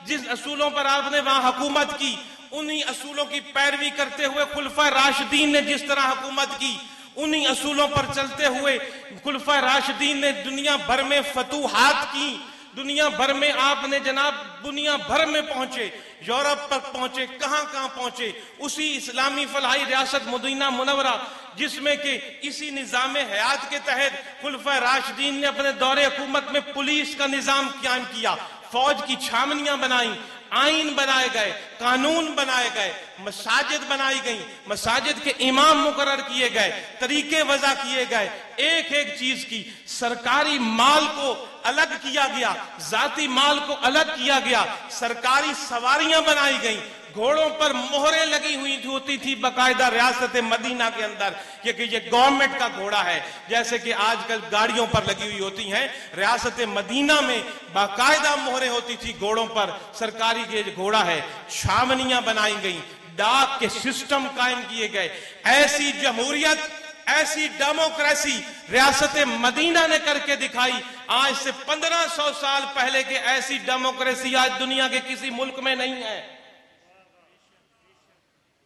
जिस असूलों पर आपने वहां हुकूमत की, उन्हीं असूलों की पैरवी करते हुए खुलफा राशिदीन ने जिस तरह हुकूमत की, उन्हीं असूलों पर चलते हुए खुलफा राशिदीन ने दुनिया भर में फतूहात की, दुनिया भर में आपने जनाब दुनिया भर में पहुंचे, यूरोप तक पहुंचे, कहां कहां पहुंचे। उसी इस्लामी फलाही रियासत मदीना मुनव्वरा जिसमें कि इसी निजाम हयात के तहत खुलफा राशिदीन ने अपने दौरे हुकूमत में पुलिस का निजाम कायम किया, फौज की छावनियां बनाई, आइन बनाए गए, कानून बनाए गए, मसाजिद बनाई गई, मसाजिद के इमाम मुकर्रर किए गए, तरीके वज़ा किए गए, एक एक चीज की सरकारी माल को अलग किया गया, जाती माल को अलग किया गया, सरकारी सवारियां बनाई गई, घोड़ों पर मोहरें लगी हुई होती थी बाकायदा रियासत मदीना के अंदर कि ये गवर्नमेंट का घोड़ा है, जैसे कि आजकल गाड़ियों पर लगी हुई होती हैं। रियासत मदीना में बाकायदा मोहरें होती थी घोड़ों पर, सरकारी के घोड़ा है। छावनियां बनाई गई, डाक के सिस्टम कायम किए गए। ऐसी जमहूरियत, ऐसी डेमोक्रेसी रियासत मदीना ने करके दिखाई। आज से 1500 साल पहले के ऐसी डेमोक्रेसी आज दुनिया के किसी मुल्क में नहीं है।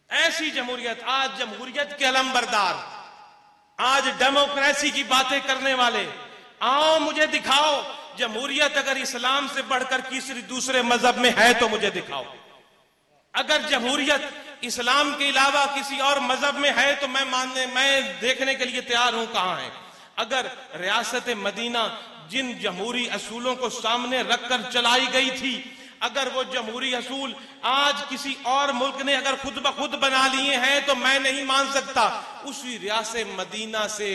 ऐसी जमहूरियत, आज जमहूरियत के अलंबरदार, आज डेमोक्रेसी की बातें करने वाले, आओ मुझे दिखाओ जमहूरियत अगर इस्लाम से बढ़कर किसी दूसरे मजहब में है तो मुझे दिखाओ। अगर जमहूरियत इस्लाम के अलावा किसी और मजहब में है तो मैं देखने के लिए तैयार हूं कहां है। अगर रियासत मदीना जिन जमहूरी असूलों को सामने रखकर चलाई गई थी, अगर वो जमहूरी असूल आज किसी और मुल्क ने अगर खुद ब खुद बना लिए हैं तो मैं नहीं मान सकता। उसी रियासत मदीना से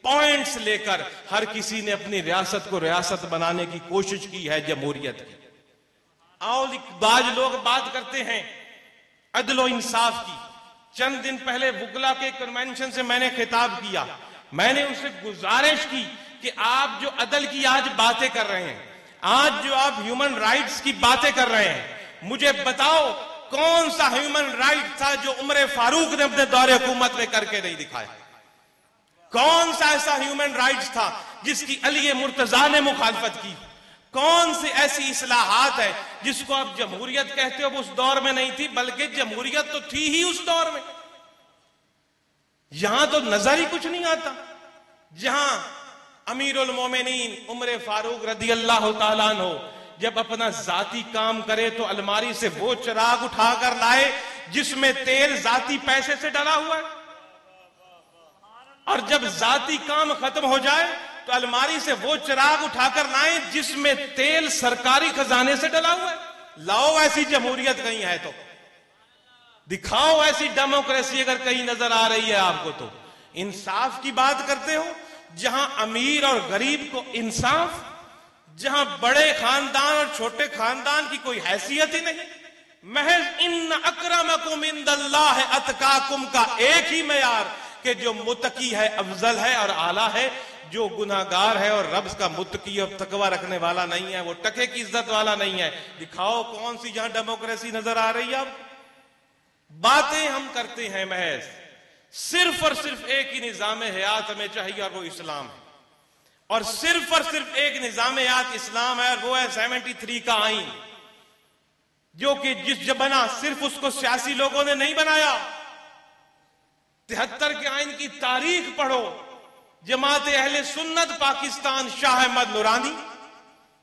पॉइंट्स लेकर हर किसी ने अपनी रियासत को रियासत बनाने की कोशिश की है जमहूरियत की। आओ बाज लोग बात करते हैं अदलो इंसाफ की। चंद दिन पहले वुकला के कन्वेंशन से मैंने खिताब किया, मैंने उनसे गुजारिश की कि आप जो अदल की आज बातें कर रहे हैं, आज जो आप ह्यूमन राइट्स की बातें कर रहे हैं, मुझे बताओ कौन सा ह्यूमन राइट था जो उमर फारूक ने अपने दौरे हुकूमत में करके नहीं दिखाया? कौन सा ऐसा ह्यूमन राइट्स था जिसकी अली मुर्तजा ने मुखालफत की? कौन सी ऐसी इस्लाहात है जिसको आप जमहूरियत कहते हो वो उस दौर में नहीं थी, बल्कि जमहूरियत तो थी ही उस दौर में। यहां तो नजर ही कुछ नहीं आता। जहां अमीरुल मोमिनीन उमर फारूक रदी अल्लाह तआला अन्हु जब अपना जाती काम करे तो अलमारी से वो चिराग उठाकर लाए जिसमें तेल जाती पैसे से डला हुआ है, और जब जाती काम खत्म हो जाए तो अलमारी से वो चिराग उठाकर लाए जिसमें तेल सरकारी खजाने से डला हुआ है। लाओ ऐसी जमहूरियत कहीं है तो दिखाओ, ऐसी डेमोक्रेसी अगर कहीं नजर आ रही है आपको तो। इंसाफ की बात करते हो, जहां अमीर और गरीब को इंसाफ, जहां बड़े खानदान और छोटे खानदान की कोई हैसियत ही नहीं। महज इन्न अक्रमकुम इंदल्लाह अतकाकुम का एक ही मेयार कि जो मुत्तकी है अफजल है और आला है, जो गुनाहगार है और रब का मुत्तकी और तकवा रखने वाला नहीं है वो टके की इज्जत वाला नहीं है। दिखाओ कौन सी जहां डेमोक्रेसी नजर आ रही है। अब बातें हम करते हैं, महज सिर्फ और सिर्फ एक ही निजाम हयात हमें चाहिए और वो इस्लाम है, और सिर्फ एक निजाम हयात इस्लाम है और वो है 73 का आइन, जो कि जिस जब बना सिर्फ उसको सियासी लोगों ने नहीं बनाया। 73 के आइन की तारीख पढ़ो, जमात अहले सुन्नत पाकिस्तान, शाह अहमद नूरानी,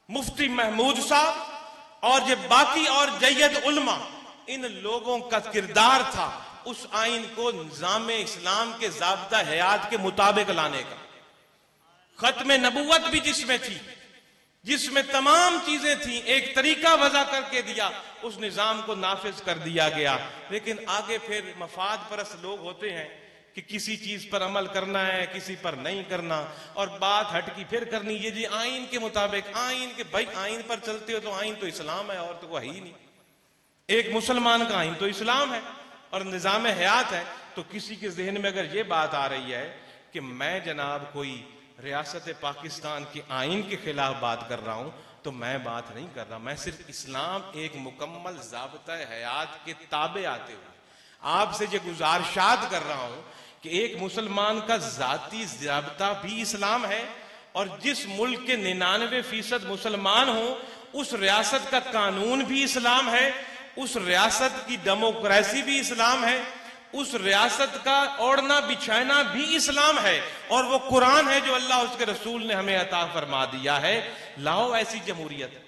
मुफ्ती महमूद साहब और जो बाकी और जय्यद उलमा, इन लोगों का किरदार था उस आइन को निजाम इस्लाम के ज़ाब्ता हयात के मुताबिक लाने का। खत्म नबूवत भी जिसमें थी, जिसमें तमाम चीजें थी, एक तरीका वज़ा करके दिया, उस निजाम को नाफिज कर दिया गया। लेकिन आगे फिर मफाद परस्त लोग होते हैं कि किसी चीज पर अमल करना है, किसी पर नहीं करना, और बात हटकी फिर करनी ये जी आइन के मुताबिक। आइन के भाई आइन पर चलते हो तो आइन तो इस्लाम है और तो वही नहीं। एक मुसलमान का आइन तो इस्लाम है और निजाम हयात है। तो किसी के जहन में अगर ये बात आ रही है कि मैं जनाब कोई रियासत पाकिस्तान के आइन के खिलाफ बात कर रहा हूं, तो मैं बात नहीं कर रहा। मैं सिर्फ इस्लाम एक मुकम्मल ज़ाब्ता हयात के ताबे आते हुए आपसे ये गुजारिशात कर रहा हूं कि एक मुसलमान का जाती ज़ाब्ता भी इस्लाम है, और जिस मुल्क के 99% मुसलमान हो उस रियासत का कानून भी इस्लाम है, उस रियासत की डेमोक्रेसी भी इस्लाम है, उस रियासत का ओढ़ना बिछाना भी इस्लाम है, और वो कुरान है जो अल्लाह उसके रसूल ने हमें अता फरमा दिया है। लाओ ऐसी जमहूरियत,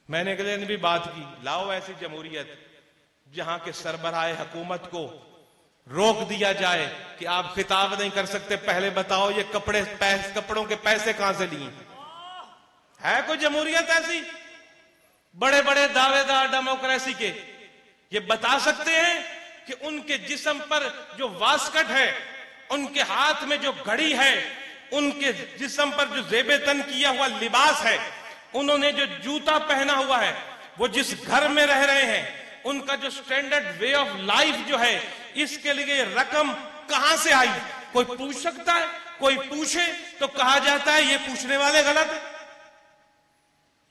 मैंने अगले दिन भी बात की, लाओ ऐसी जमहूरियत जहां के सरबराह हुकूमत को रोक दिया जाए कि आप खिताब नहीं कर सकते, पहले बताओ ये कपड़ों के पैसे कहां से लिए। है कोई जमहूरियत ऐसी? बड़े बड़े दावेदार डेमोक्रेसी के ये बता सकते हैं कि उनके जिस्म पर जो वास्कट है, उनके हाथ में जो घड़ी है, उनके जिस्म पर जो ज़ेब-ए-तन किया हुआ लिबास है, उन्होंने जो जूता पहना हुआ है, वो जिस घर में रह रहे हैं, उनका जो स्टैंडर्ड वे ऑफ लाइफ जो है, इसके लिए रकम कहां से आई? कोई पूछ सकता है? कोई पूछे तो कहा जाता है ये पूछने वाले गलत है।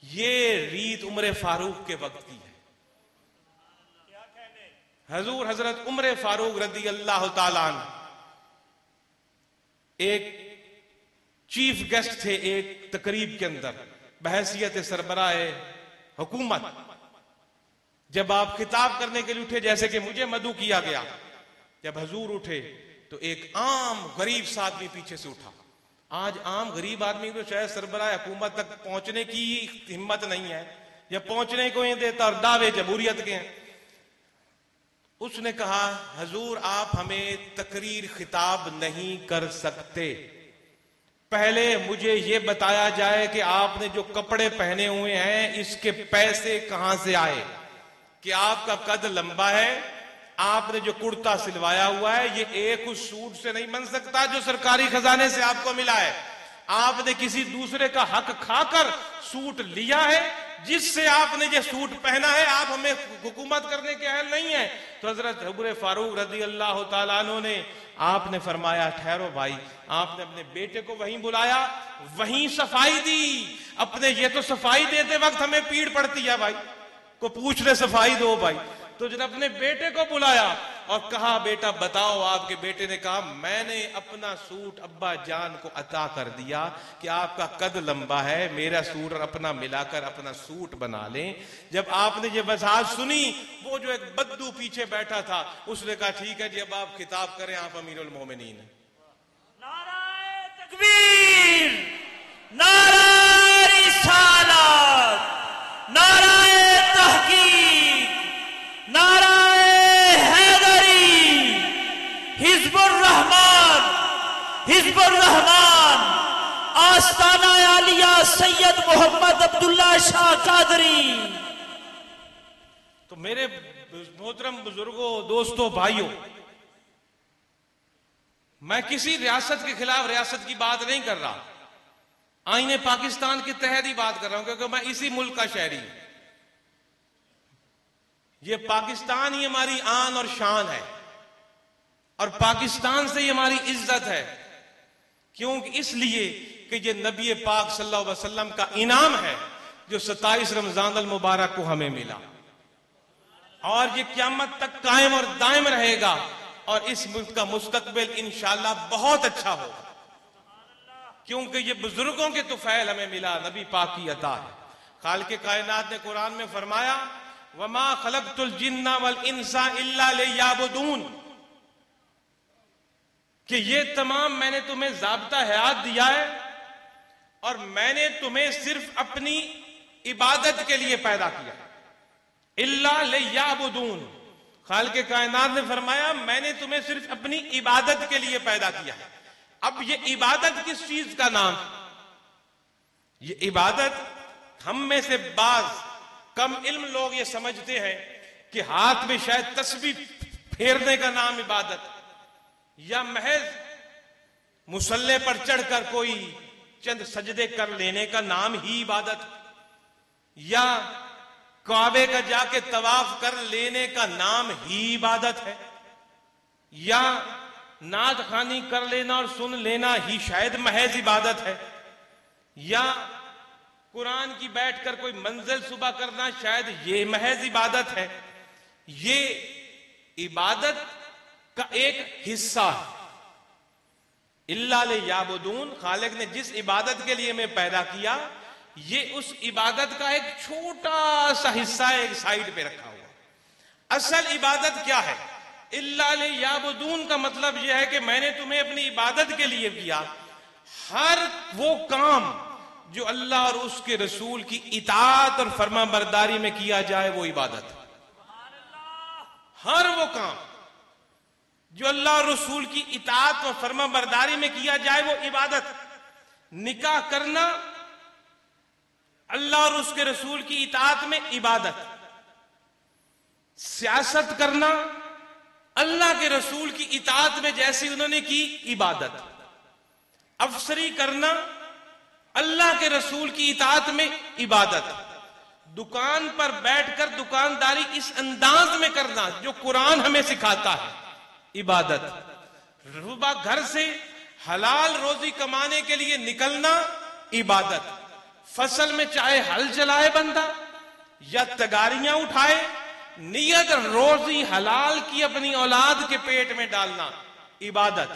ये रीत उमर फारूक के वक्त की है। हजूर हजरत उमर फारूक रदी अल्लाह ताला अन्हु एक चीफ गेस्ट थे एक तकरीब के अंदर बहैसियत सरबराह हुकूमत। जब आप खिताब करने के लिए उठे, जैसे कि मुझे मदू किया गया, जब हजूर उठे तो एक आम गरीब सा आदमी पीछे से उठा। आज आम गरीब आदमी तो शायद सरबराह हुकूमत तक पहुंचने की हिम्मत नहीं है, या पहुंचने को ही देता, और दावे जमहूरियत के हैं। उसने कहा, हजूर आप हमें तकरीर खिताब नहीं कर सकते, पहले मुझे यह बताया जाए कि आपने जो कपड़े पहने हुए हैं इसके पैसे कहां से आए, कि आपका कद लंबा है, आपने जो कुर्ता सिलवाया हुआ है ये एक उस सूट से नहीं बन सकता जो सरकारी खजाने से आपको मिला है, आपने किसी दूसरे का हक खाकर सूट लिया है, जिससे आपने ये सूट पहना है, आप हमें हुकूमत करने के अहल नहीं है। तो हजरत उमर फारूक रज़ी अल्लाह ताला अन्हु ने, आपने फरमाया ठहरो भाई, आपने अपने बेटे को वहीं बुलाया, वहीं सफाई दी। अपने ये तो सफाई देते वक्त हमें पीड़ पड़ती है भाई, को पूछ रहे सफाई दो भाई। तो जब अपने बेटे को बुलाया और कहा बेटा बताओ, आपके बेटे ने कहा मैंने अपना सूट अब्बा जान को अता कर दिया कि आपका कद लंबा है, मेरा सूट और अपना मिलाकर अपना सूट बना लें। जब आपने ये वजाहत सुनी, वो जो एक बद्दू पीछे बैठा था उसने कहा ठीक है जी, अब आप खिताब करें, आप अमीरुल मोमिनीन हैं। नाराए तकबीर, नाराए रिसालत, नाराए तहकीक, नाराए हैदरी, हिज़्बुर रहमान, हिज़्बुर रहमान, आस्ताना आलिया सैयद मोहम्मद अब्दुल्ला शाह कादरी। तो मेरे मोहतरम बुजुर्गों, दोस्तों, भाइयों, मैं किसी रियासत के खिलाफ रियासत की बात नहीं कर रहा, आईने पाकिस्तान के तहत ही बात कर रहा हूं, क्योंकि मैं इसी मुल्क का शहरी हूं। ये पाकिस्तान ही हमारी आन और शान है, और पाकिस्तान से ही हमारी इज्जत है। क्योंकि इसलिए कि ये नबी पाक सल्लल्लाहु अलैहि वसल्लम का इनाम है जो 27 रमजान अल मुबारक को हमें मिला, और ये क़यामत तक कायम और दायम रहेगा, और इस मुल्क का मुस्तकबिल इंशाअल्लाह बहुत अच्छा होगा, क्योंकि ये बुजुर्गों के तुफैल हमें मिला, नबी पाक की अता है। खालिक़े कायनात ने कुरान में फरमाया, वमा खलक़तुल जिन्ना वल इंसा इल्ला लियअबुदून, कि ये तमाम मैंने तुम्हें ज़ाब्ता हयात दिया है और मैंने तुम्हें सिर्फ अपनी इबादत के लिए पैदा किया। इल्ला लियअबुदून, खालिक़े कायनात ने फरमाया मैंने तुम्हें सिर्फ अपनी इबादत के लिए पैदा किया है। अब ये इबादत किस चीज का नाम? ये इबादत हम में से बाज कम इल्म लोग ये समझते हैं कि हाथ में शायद तस्बीह फेरने का नाम इबादत, या महज मुसल्ले पर चढ़कर कोई चंद सजदे कर लेने का नाम ही इबादत, या काबे का जाके तवाफ कर लेने का नाम ही इबादत है, या नात खानी कर लेना और सुन लेना ही शायद महज इबादत है, या कुरान की बैठकर कोई मंजिल सुबह करना शायद ये महज इबादत है। ये इबादत का एक हिस्सा है। इल्ला लियाबुदून, खालिक ने जिस इबादत के लिए मैं पैदा किया, ये उस इबादत का एक छोटा सा हिस्सा है, एक साइड पे रखा हुआ। असल इबादत क्या है? इल्ला लियाबुदून का मतलब यह है कि मैंने तुम्हें अपनी इबादत के लिए किया। हर वो काम जो अल्लाह और उसके रसूल की इताअत और फरमाबरदारी में किया जाए वो इबादत है। हर वो काम जो अल्लाह और रसूल की इताअत और फरमाबरदारी में किया जाए वो इबादत। निकाह करना अल्लाह और उसके रसूल की इताअत में इबादत। सियासत करना अल्लाह के रसूल की इताअत में जैसी उन्होंने की इबादत। अफसरी करना अल्लाह के रसूल की इताअत में इबादत। दुकान पर बैठकर दुकानदारी इस अंदाज में करना जो कुरान हमें सिखाता है, इबादत। सुबह घर से हलाल रोजी कमाने के लिए निकलना, इबादत। फसल में चाहे हल चलाए बंदा या तगारियां उठाए, नियत रोजी हलाल की अपनी औलाद के पेट में डालना, इबादत।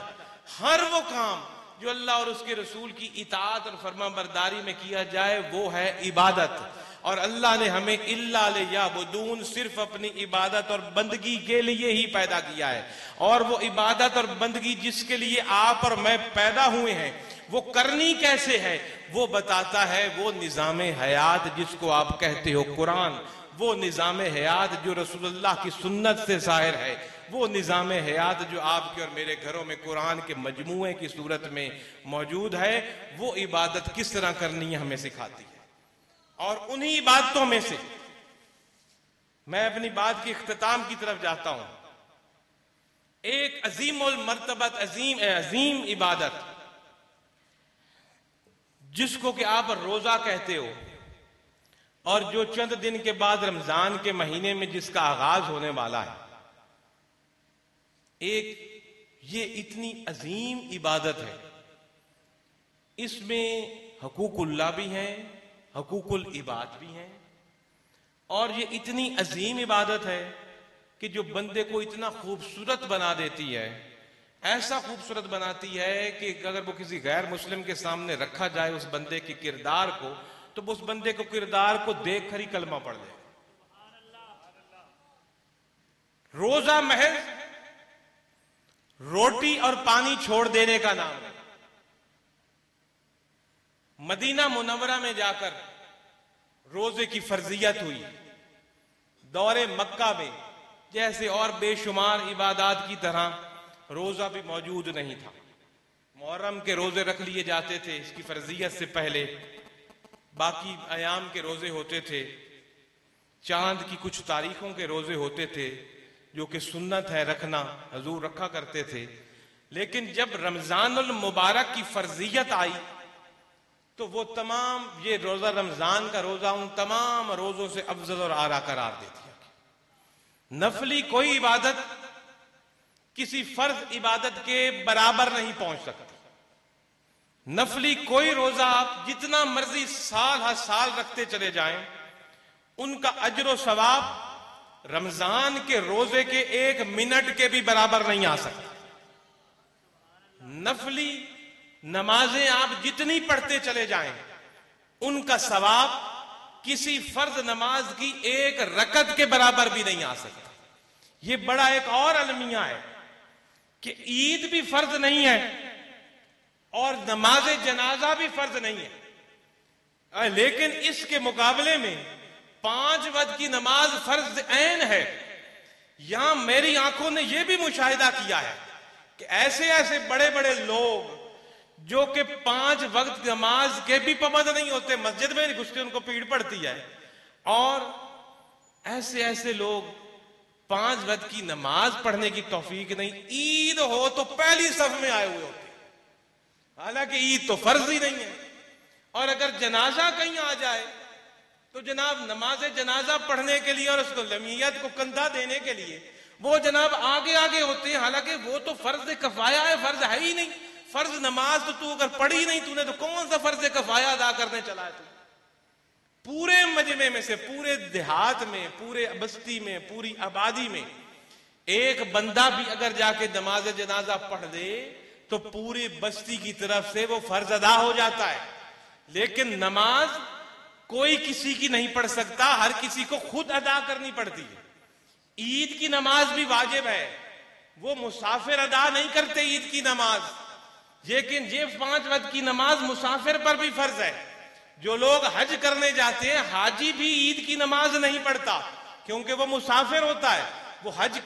हर वो काम जो अल्लाह और उसके रसूल की इताअत और फरमाबरदारी में किया जाए वो है इबादत। और अल्लाह ने हमें इल्ला लियाबुदून सिर्फ अपनी इबादत और बंदगी के लिए ही पैदा किया है। और वो इबादत और बंदगी जिसके लिए आप और मैं पैदा हुए हैं वो करनी कैसे है वो बताता है वो निजाम हयात जिसको आप कहते हो कुरान। वो निजाम हयात जो रसूलुल्लाह की सुन्नत से ज़ाहिर है, वो निजाम हयात जो आपके और मेरे घरों में कुरान के मजमूए की सूरत में मौजूद है, वो इबादत किस तरह करनी है हमें सिखाती है। और उन्हीं इबादतों में से मैं अपनी बात की इख्तिताम की तरफ जाता हूं। एक अजीमुल मर्तबत अजीम इबादत जिसको कि आप रोजा कहते हो और जो चंद दिन के बाद रमजान के महीने में जिसका आगाज होने वाला है, एक ये इतनी अजीम इबादत है। इसमें हकूकुल्लाह भी हैं, हकूकुल इबाद भी हैं। और ये इतनी अजीम इबादत है कि जो बंदे को इतना खूबसूरत बना देती है, ऐसा खूबसूरत बनाती है कि अगर वो किसी गैर मुस्लिम के सामने रखा जाए उस बंदे के किरदार को, तो उस बंदे को किरदार को देखकर ही कलमा पढ़ ले। रोजा महज रोटी और पानी छोड़ देने का नाम है। मदीना मुनव्वरा में जाकर रोजे की फर्जियत हुई। दौरे मक्का में जैसे और बेशुमार इबादत की तरह रोजा भी मौजूद नहीं था। मुहर्रम के रोजे रख लिए जाते थे इसकी फर्जियत से पहले, बाकी अयाम के रोजे होते थे, चांद की कुछ तारीखों के रोजे होते थे जो कि सुन्नत है रखना, हजूर रखा करते थे। लेकिन जब रमजानुल मुबारक की फर्जियत आई तो वो तमाम ये रोजा रमजान का रोजा उन तमाम रोजों से अफजल और आला करार दे दिया। नफली कोई इबादत किसी फर्ज इबादत के बराबर नहीं पहुंच सकती। नफली कोई रोजा आप जितना मर्जी साल हर साल रखते चले जाएं, उनका अजर सवाब रमजान के रोजे के 1 मिनट के भी बराबर नहीं आ सकता। नफली नमाजें आप जितनी पढ़ते चले जाएं, उनका सवाब किसी फर्ज नमाज की 1 रकत के बराबर भी नहीं आ सकता। यह बड़ा एक और अलमिया है कि ईद भी फर्ज नहीं है और नमाज जनाजा भी फर्ज नहीं है, लेकिन इसके मुकाबले में 5 वक्त की नमाज फर्ज ऐन है। यहां मेरी आंखों ने यह भी मुशाहिदा किया है कि ऐसे ऐसे बड़े बड़े लोग जो कि 5 वक्त नमाज के भी पाबंद नहीं होते, मस्जिद में नहीं घुसते, उनको पीड़ पड़ती है। और ऐसे ऐसे लोग 5 वक्त की नमाज पढ़ने की तौफीक नहीं, ईद हो तो पहली सफ में आए हुए होते, हालांकि ईद तो फर्ज ही नहीं है। और अगर जनाजा कहीं आ जाए तो जनाब नमाज जनाजा पढ़ने के लिए और उसको लमियत को कंधा देने के लिए वो जनाब आगे आगे होते हैं, हालांकि वो तो फर्ज कफाया है, फर्ज है ही नहीं। फर्ज नमाज तो तू अगर पढ़ी नहीं तूने तो कौन सा फर्ज कफाया अदा करने चला है तू? पूरे मजमे में से, पूरे देहात में, पूरे बस्ती में, पूरी आबादी में एक बंदा भी अगर जाके नमाज जनाजा पढ़ दे तो पूरी बस्ती की तरफ से वो फर्ज अदा हो जाता है। लेकिन नमाज कोई किसी की नहीं पढ़ सकता, हर किसी को खुद अदा करनी पड़ती है। ईद की नमाज भी वाजिब है, वो मुसाफिर अदा नहीं करते ईद की नमाज, लेकिन ये 5 वक्त की नमाज मुसाफिर पर भी फर्ज है। जो लोग हज करने जाते हैं, हाजी भी ईद की नमाज नहीं पढ़ता क्योंकि वो मुसाफिर होता है, वो हज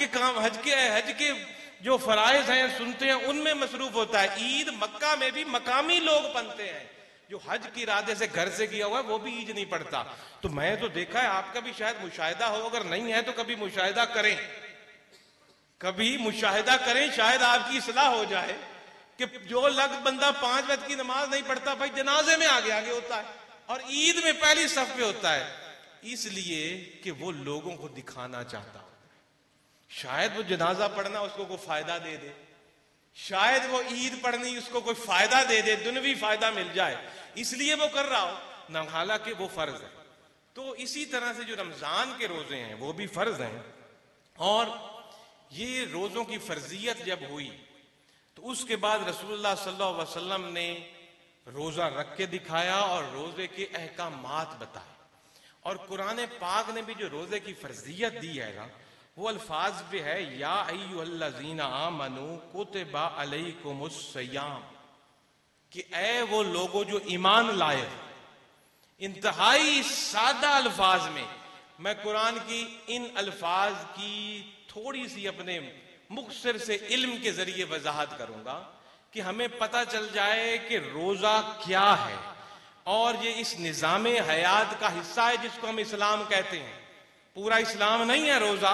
के जो फराइज हैं सुनते हैं उनमें मसरूफ होता है। ईद मक्का में भी मकामी लोग बनते हैं, जो हज के इरादे से घर से किया हुआ है वो भी ईद नहीं पढ़ता। तो मैं तो देखा है, आपका भी शायद मुशाहिदा हो, अगर नहीं है तो कभी मुशाहिदा करें, कभी मुशाहिदा करें, शायद आपकी इस्लाह हो जाए कि जो बंदा 5 वक्त की नमाज नहीं पढ़ता, भाई जनाजे में आगे आगे होता है और ईद में पहली सफ पे होता है, इसलिए कि वो लोगों को दिखाना चाहता हो। शायद वो जनाजा पढ़ना उसको कोई फायदा दे दे, शायद वो ईद पढ़नी उसको कोई फायदा दे दे, दुनवी फायदा मिल जाए, इसलिए वो कर रहा हो ना, हालांकि वो फर्ज है। तो इसी तरह से जो रमजान के रोजे हैं वो भी फर्ज हैं। और ये रोजों की फर्जियत जब हुई तो उसके बाद रसूलुल्लाह सल्लल्लाहु अलैहि वसल्लम ने रोजा रख के दिखाया और रोजे के अहकामात बताए। और कुरान पाक ने भी जो रोजे की फर्जियत दी है ना, वो अल्फाज पे है, या अय्युहल्लज़ीना आमनू कुतिबा अलैकुमुस्सियाम, कि ऐ वो लोगों जो ईमान लाए। इंतहाई सादा अल्फाज में मैं कुरान की इन अल्फाज की थोड़ी सी अपने मुख्तसर से इल्म के जरिए वजाहत करूंगा कि हमें पता चल जाए कि रोजा क्या है और ये इस निज़ामे हयात का हिस्सा है जिसको हम इस्लाम कहते हैं। पूरा इस्लाम नहीं है रोजा,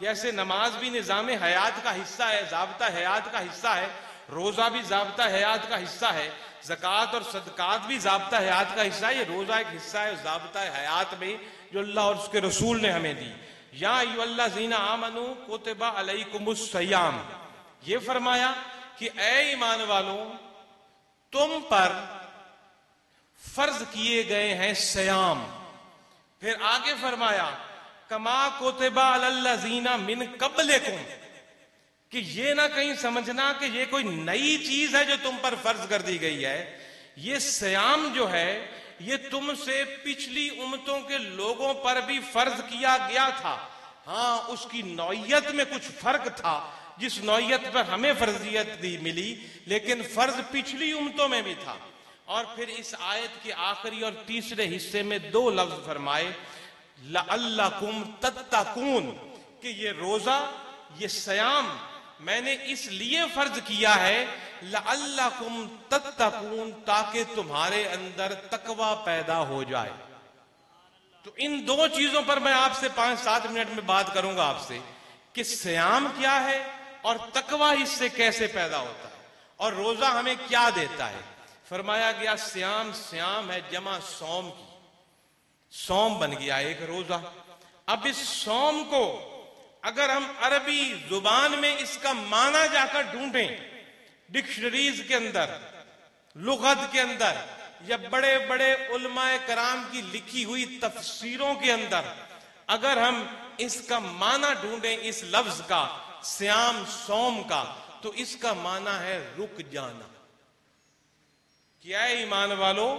जैसे नमाज भी निज़ामे हयात का हिस्सा है, ज़ाब्ता हयात का हिस्सा है, रोजा भी ज़ाब्ता हयात का हिस्सा है, ज़कात और सदकात भी ज़ाब्ता हयात का हिस्सा है। ये रोजा एक हिस्सा है ज़ाब्ता हयात में जो अल्लाह और उसके रसूल ने हमें दी। या अय्युहल्लज़ीना आमनू कुतिबा अलैकुमुस्सियाम, ये फरमाया कि ऐ ईमान वालों तुम पर फर्ज किए गए हैं सयाम। फिर आगे फरमाया कमा कुतिबा अलल्लज़ीना मिन क़ब्लिकुम, कि ये ना कहीं समझना कि ये कोई नई चीज है जो तुम पर फर्ज कर दी गई है। ये सयाम जो है ये तुमसे पिछली उम्मतों के लोगों पर भी फर्ज किया गया था। हाँ, उसकी नौयत में कुछ फर्क था, जिस नौयत पर हमें फर्जियत दी मिली, लेकिन फर्ज पिछली उम्मतों में भी था। और फिर इस आयत के आखिरी और तीसरे हिस्से में 2 लफ्ज फरमाए, लअल्लकुम तत्तकून, कि ये रोजा ये सयाम मैंने इसलिए फर्ज किया है, लअल्लकुम तत्तकून, ताकि तुम्हारे अंदर तकवा पैदा हो जाए। तो इन 2 चीजों पर मैं आपसे 5-7 मिनट में बात करूंगा आपसे कि सयाम क्या है और तकवा इससे कैसे पैदा होता है और रोजा हमें क्या देता है। फरमाया गया श्याम, श्याम है जमा सौम की, सौम बन गया एक रोजा। अब इस सौम को अगर हम अरबी जुबान में इसका माना जाकर ढूंढें, डिक्शनरीज के अंदर, लुगत के अंदर, या बड़े बड़े उलमाए कराम की लिखी हुई तफसीरों के अंदर अगर हम इसका माना ढूंढें इस लफ्ज का, श्याम सौम का, तो इसका माना है रुक जाना। क्या है ईमान वालों,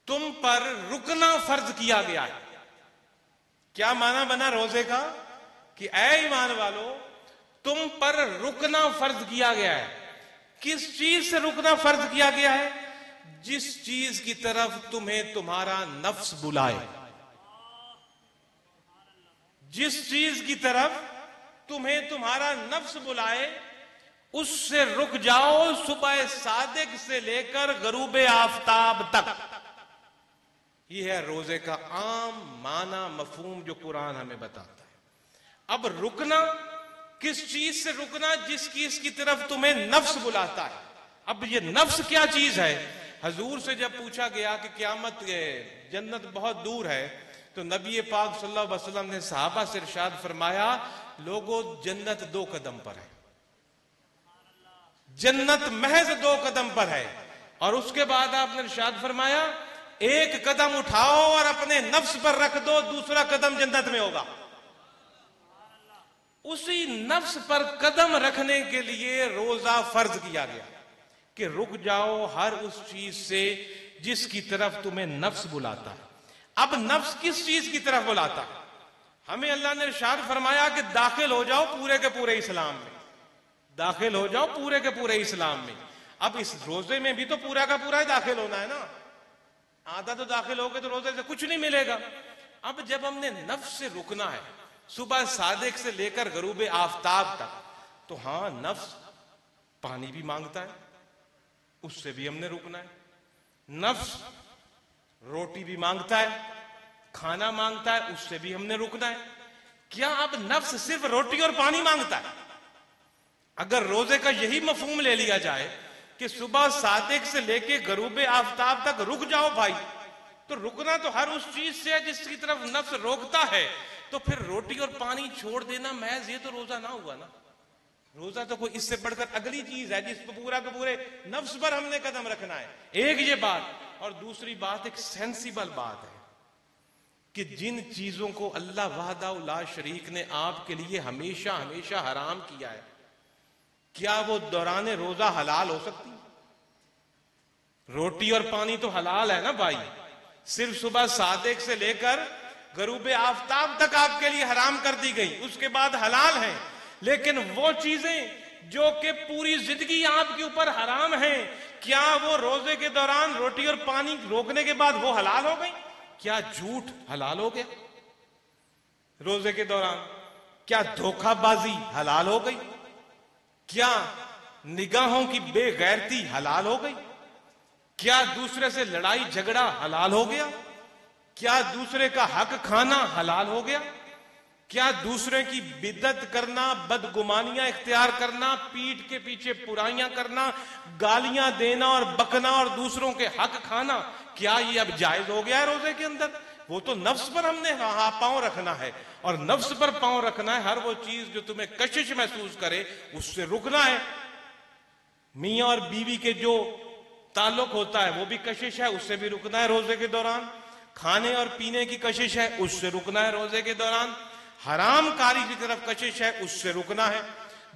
तुम पर रुकना फर्ज किया गया है। क्या माना बना रोजे का कि ऐ ईमान वालों तुम पर रुकना फर्ज किया गया है। किस चीज से रुकना फर्ज किया गया है? जिस चीज की तरफ तुम्हें तुम्हारा नफ्स बुलाए, जिस चीज की तरफ तुम्हें तुम्हारा नफ्स बुलाए उससे रुक जाओ, सुबह सादिक से लेकर गरूब आफताब तक। यह है रोजे का आम माना मफहूम जो कुरान हमें बताता है। अब रुकना, किस चीज से रुकना? जिस चीज की तरफ तुम्हें नफ्स बुलाता है। अब ये नफ्स क्या चीज है? हजूर से जब पूछा गया कि क़यामत जन्नत बहुत दूर है, तो नबी पाक सल्लल्लाहु अलैहि वसल्लम ने सहाबा से इरशाद फरमाया, लोगों जन्नत 2 कदम पर है, जन्नत महज 2 कदम पर है। और उसके बाद आपने इरशाद फरमाया, 1 कदम उठाओ और अपने नफ्स पर रख दो, दूसरा कदम जन्नत में होगा। उसी नफ्स पर कदम रखने के लिए रोजा फर्ज किया गया कि रुक जाओ हर उस चीज से जिसकी तरफ तुम्हें नफ्स बुलाता है। अब नफ्स किस चीज की तरफ बुलाता है? हमें अल्लाह ने इरशाद फरमाया कि दाखिल हो जाओ पूरे के पूरे इस्लाम में, दाखिल हो जाओ पूरे के पूरे इस्लाम में। अब इस रोजे में भी तो पूरा का पूरा ही दाखिल होना है ना, आधा तो दाखिल हो गए तो रोजे से कुछ नहीं मिलेगा। अब जब हमने नफ्स से रुकना है सुबह सादिक से लेकर गरूब आफताब तक, तो हां नफ्स पानी भी मांगता है, उससे भी हमने रुकना है। नफ्स रोटी भी मांगता है, खाना मांगता है, उससे भी हमने रुकना है। क्या अब नफ्स सिर्फ रोटी और पानी मांगता है? अगर रोजे का यही मफहूम ले लिया जाए कि सुबह सादिक से लेके गरूब आफताब तक रुक जाओ भाई, तो रुकना तो हर उस चीज से है जिसकी तरफ नफ्स रोकता है। तो फिर रोटी और पानी छोड़ देना महज ये तो रोजा ना हुआ ना। रोजा तो कोई इससे बढ़कर अगली चीज है जिस पर पूरा के पूरे नफ्स पर हमने कदम रखना है। एक ये बात, और दूसरी बात एक सेंसिबल बात है कि जिन चीजों को अल्लाह वहदा ला शरीक ने आपके लिए हमेशा हमेशा हराम किया है, क्या वो दौरान रोजा हलाल हो सकती? रोटी और पानी तो हलाल है ना भाई, सिर्फ सुबह सादिक से लेकर गरूब आफताब तक आपके लिए हराम कर दी गई, उसके बाद हलाल है। लेकिन वो चीजें जो कि पूरी जिंदगी आपके ऊपर हराम है, क्या वो रोजे के दौरान रोटी और पानी रोकने के बाद वो हलाल हो गई? क्या झूठ हलाल हो गया रोजे के दौरान? क्या धोखाबाजी हलाल हो गई? क्या निगाहों की बेगैरती हलाल हो गई? क्या दूसरे से लड़ाई झगड़ा हलाल हो गया? क्या दूसरे का हक खाना हलाल हो गया? क्या दूसरे की बिद्दत करना, बदगुमानियां इख्तियार करना, पीठ के पीछे बुराइयां करना, गालियां देना और बकना और दूसरों के हक खाना, क्या ये अब जायज हो गया है रोजे के अंदर? वो तो नफ्स पर हमने पांव रखना है, और नफ्स पर पांव रखना है। हर वो चीज जो तुम्हें कशिश महसूस करे उससे रुकना है। मियां और बीवी के जो ताल्लुक होता है वो भी कशिश है, उससे भी रुकना है रोजे के दौरान। खाने और पीने की कशिश है, उससे रुकना है रोजे के दौरान। हराम कारी की तरफ कशिश है, उससे रुकना है।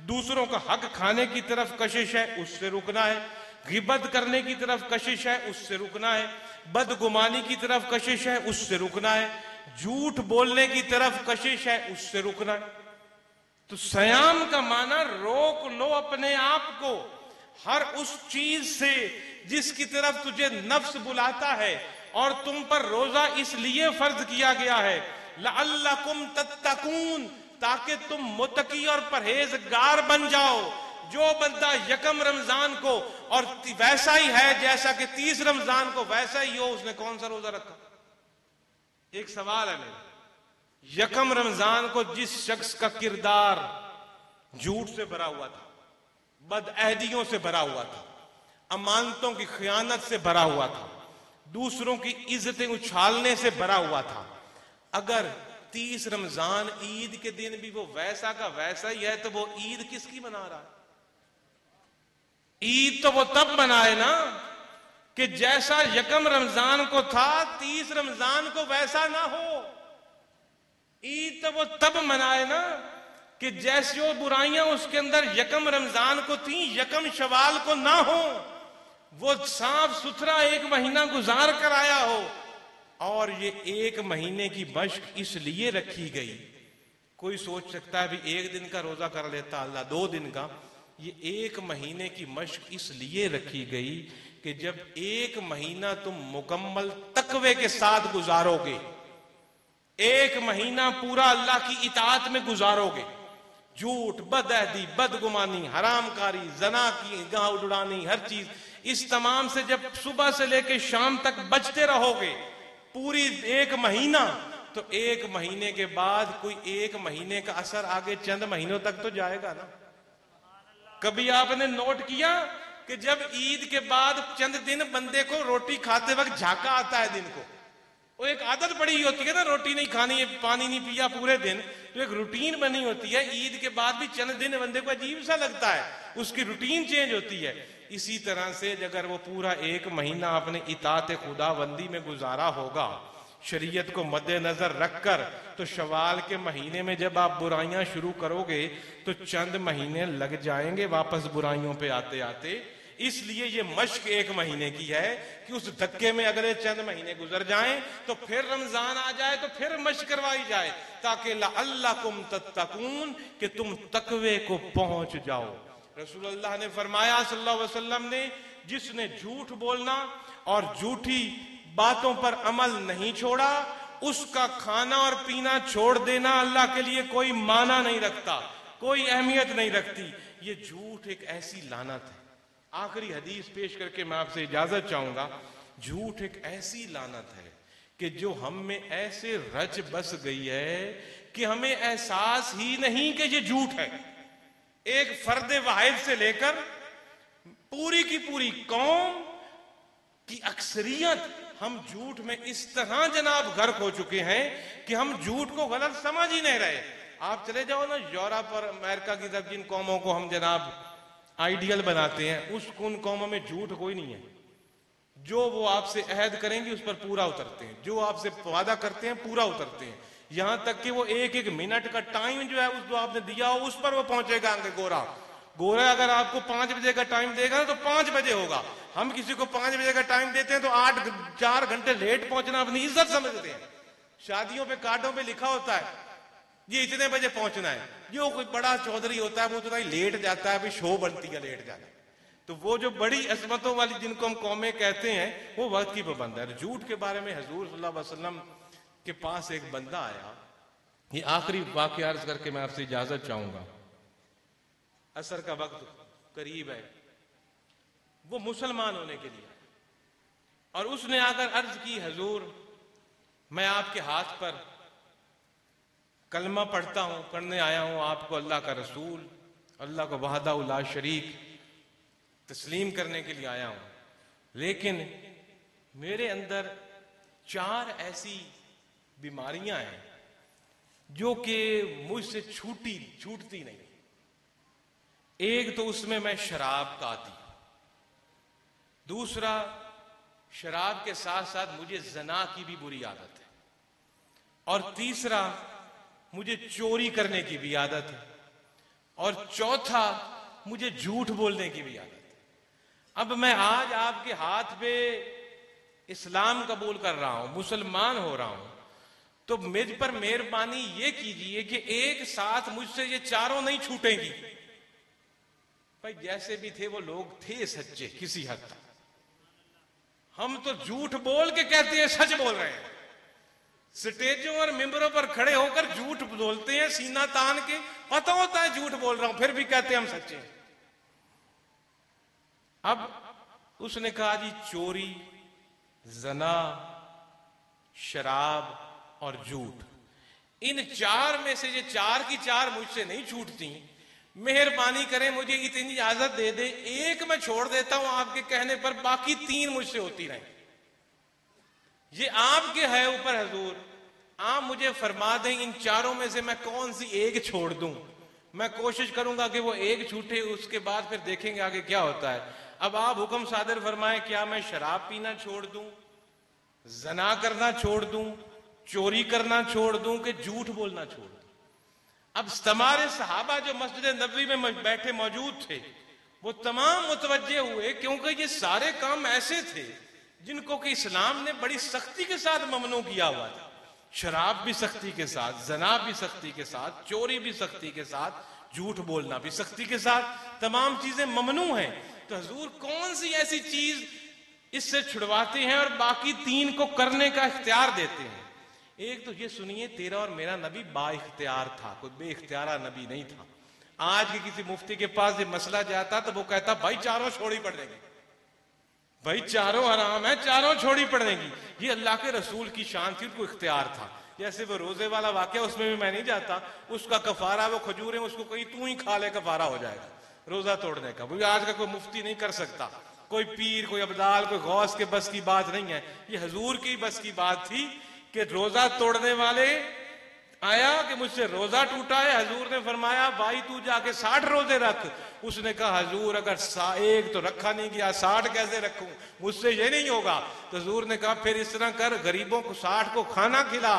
दूसरों का हक खाने की तरफ कशिश है, उससे रुकना है। गिबत करने की तरफ कशिश है, उससे रुकना है। बदगुमानी की तरफ कशिश है, उससे रुकना है। झूठ बोलने की तरफ कशिश है, उससे रुकना है। तो सयाम का माना रोक लो अपने आप को हर उस चीज से जिसकी तरफ तुझे नफ्स बुलाता है, और तुम पर रोजा इसलिए फर्ज किया गया है लअल्लकुम तत्तकून, ताकि तुम मुत्तकी और परहेजगार बन जाओ। जो बंदा यकम रमजान को, और वैसा ही है जैसा कि 30 रमजान को वैसा ही हो, उसने कौन सा रोजा रखा? एक सवाल है मेरा। यकम रमजान को जिस शख्स का किरदार झूठ से भरा हुआ था, बदअहदियों से भरा हुआ था, अमानतों की खयानत से भरा हुआ था, दूसरों की इज्जतें उछालने से भरा हुआ था, अगर 30 रमजान ईद के दिन भी वो वैसा का वैसा ही है, तो वो ईद किसकी मना रहा है? ईद तो वो तब मनाए ना कि जैसा यकम रमजान को था 30 रमजान को वैसा ना हो। ईद तो वो तब मनाए ना कि जैसी वो बुराइयां उसके अंदर यकम रमजान को थी, यकम शवाल को ना हो। वो साफ सुथरा एक महीना गुजार कर आया हो। और ये एक महीने की मश्क इसलिए रखी गई, कोई सोच सकता है भी एक दिन का रोजा कर लेता अल्लाह, 2 दिन का। ये एक महीने की मश्क इसलिए रखी गई कि जब एक महीना तुम मुकम्मल तकवे के साथ गुजारोगे, एक महीना पूरा अल्लाह की इताअत में गुजारोगे, झूठ, बदअहदी, बदगुमानी, हरामकारी, जना की गांव उड़ानी, हर चीज, इस तमाम से जब सुबह से लेकर शाम तक बचते रहोगे पूरी एक महीना, तो एक महीने के बाद कोई एक महीने का असर आगे चंद महीनों तक तो जाएगा ना। कभी आपने नोट किया कि जब ईद के बाद चंद दिन बंदे को रोटी खाते वक्त झाका आता है दिन को, वो एक आदत पड़ी होती है ना, रोटी नहीं खानी है, पानी नहीं पिया पूरे दिन, तो एक रूटीन बनी होती है। ईद के बाद भी चंद दिन बंदे को अजीब सा लगता है, उसकी रूटीन चेंज होती है। इसी तरह से अगर वो पूरा एक महीना अपने इताअत खुदाबंदी में गुजारा होगा, शरीयत को मद्देनजर रखकर, तो शवाल के महीने में जब आप बुराइयां शुरू करोगे तो चंद महीने लग जाएंगे वापस बुराइयों पे आते आते। इसलिए ये मश्क 1 महीने की है कि उस धक्के में अगले चंद महीने गुजर जाएं तो फिर रमजान आ जाए तो फिर मश्क करवाई जाए, ताकि लअल्लकुम तत्तकून, कि तुम तकवे को पहुंच जाओ। रसूलुल्लाह ने फरमाया सल्लल्लाहु अलैहि वसल्लम ने, जिसने झूठ बोलना और झूठी बातों पर अमल नहीं छोड़ा, उसका खाना और पीना छोड़ देना अल्लाह के लिए कोई माना नहीं रखता, कोई अहमियत नहीं रखती। ये झूठ एक ऐसी लानत है। आखिरी हदीस पेश करके मैं आपसे इजाजत चाहूंगा। झूठ एक ऐसी लानत है कि जो हम में ऐसे रच बस गई है कि हमें एहसास ही नहीं कि ये झूठ है। एक फर्द वाहिद से लेकर पूरी की पूरी कौम की अक्सरियत हम झूठ में इस तरह जनाब गर्क हो चुके हैं कि हम झूठ को गलत समझ ही नहीं रहे। आप चले जाओ ना यूरोप और अमेरिका की तरफ, जिन कौमों को हम जनाब आइडियल बनाते हैं, उन कौमों में झूठ कोई नहीं है। जो वो आपसे अहद करेंगे उस पर पूरा उतरते हैं, जो आपसे वादा करते हैं पूरा उतरते हैं। यहां तक कि वो 1-1 मिनट का टाइम जो है उस जो आपने दिया हो उस पर वो पहुंचेगा। आगे गोरा अगर आपको 5 बजे का टाइम देगा ना तो 5 बजे होगा। हम किसी को 5 बजे का टाइम देते हैं तो 4 घंटे लेट पहुंचना अपनी इज्जत समझते हैं। शादियों पे कार्डों पे लिखा होता है ये इतने बजे पहुंचना है। जो कोई बड़ा चौधरी होता है वो उतना ही लेट जाता है, अभी शो बनती है लेट जाना। तो वो जो बड़ी अजमतों वाली जिनको हम कौमें कहते हैं वो वक्त की पाबंद है। झूठ के बारे में हुजूर सल्लल्लाहु अलैहि वसल्लम के पास एक बंदा आया। ये आखिरी वाकया अर्ज करके मैं आपसे इजाजत चाहूंगा। असर का वक्त करीब है, वो मुसलमान होने के लिए, और उसने आकर अर्ज की, हुजूर मैं आपके हाथ पर कलमा पढ़ता हूं, पढ़ने आया हूं, आपको अल्लाह का रसूल, अल्लाह को वहदा ला शरीक तस्लीम करने के लिए आया हूं, लेकिन मेरे अंदर 4 ऐसी बीमारियां हैं जो कि मुझसे छूटती नहीं। एक तो उसमें मैं शराब का आदी, दूसरा शराब के साथ साथ मुझे जना की भी बुरी आदत है, और तीसरा मुझे चोरी करने की भी आदत है, और चौथा मुझे झूठ बोलने की भी आदत है। अब मैं आज आपके हाथ पे इस्लाम कबूल कर रहा हूं, मुसलमान हो रहा हूं, तो मुझ पर मेहरबानी ये कीजिए कि एक साथ मुझसे ये चारों नहीं छूटेंगी। भाई जैसे भी थे वो लोग थे सच्चे किसी हद तक। हम तो झूठ बोल के कहते हैं सच बोल रहे हैं, स्टेजों और मिंबरों पर खड़े होकर झूठ बोलते हैं सीना तान के, पता होता है झूठ बोल रहा हूं फिर भी कहते हैं हम सच्चे हैं। अब उसने कहा जी चोरी, जना, शराब और झूठ, इन 4 में से ये 4 की 4 मुझसे नहीं छूटती, मेहरबानी करें मुझे इतनी इजाजत दे दे, एक मैं छोड़ देता हूं आपके कहने पर, बाकी 3 मुझसे होती रहे। ये आपके है ऊपर हुजूर, आप मुझे फरमा दें इन 4 में से मैं कौन सी एक छोड़ दूं। मैं कोशिश करूंगा कि वो एक छूटे, उसके बाद फिर देखेंगे आगे क्या होता है। अब आप हुक्म सादर फरमाएं, क्या मैं शराब पीना छोड़ दूं, जना करना छोड़ दूं, चोरी करना छोड़ दूं, कि झूठ बोलना छोड़ दूं? अब तमारे सहाबा जो मस्जिद नबवी में बैठे मौजूद थे वो तमाम मुतवज्जे हुए, क्योंकि ये सारे काम ऐसे थे जिनको कि इस्लाम ने बड़ी सख्ती के साथ ममनू किया हुआ था। शराब भी सख्ती के साथ, जना भी सख्ती के साथ, चोरी भी सख्ती के साथ, झूठ बोलना भी सख्ती के साथ, तमाम चीजें ममनू हैं। तो हुजूर कौन सी ऐसी चीज इससे छुड़वाते हैं और बाकी 3 को करने का इख्तियार देते हैं? एक तो ये सुनिए, तेरा और मेरा नबी बाइख्तियार था, कोई बेइख्तियारा नबी नहीं था। आज के किसी मुफ्ती के पास ये मसला जाता तो वो कहता भाई 4 छोड़ी पड़ेगी, भाई 4 हराम है, 4 छोड़ी पड़ेगी। ये अल्लाह के रसूल की शान थी, उनको इख्तियार था। जैसे वो रोजे वाला वाकया, उसमें भी मैं नहीं जाता, उसका कफारा वो खजूरें उसको कहीं तू ही खा ले, कफारा हो जाएगा रोजा तोड़ने का। भाई आज का कोई मुफ्ती नहीं कर सकता, कोई पीर, कोई अब्दाल, कोई गौस के बस की बात नहीं है। ये हुजूर की बस की बात थी कि रोजा तोड़ने वाले आया कि मुझसे रोजा टूटा है। हजूर ने फरमाया भाई तू जाके 60 रोजे रख। उसने कहा हजूर अगर एक तो रखा नहीं गया 60 कैसे रखूं, मुझसे ये नहीं होगा। तो हजूर ने कहा फिर इस तरह कर, गरीबों को 60 को खाना खिला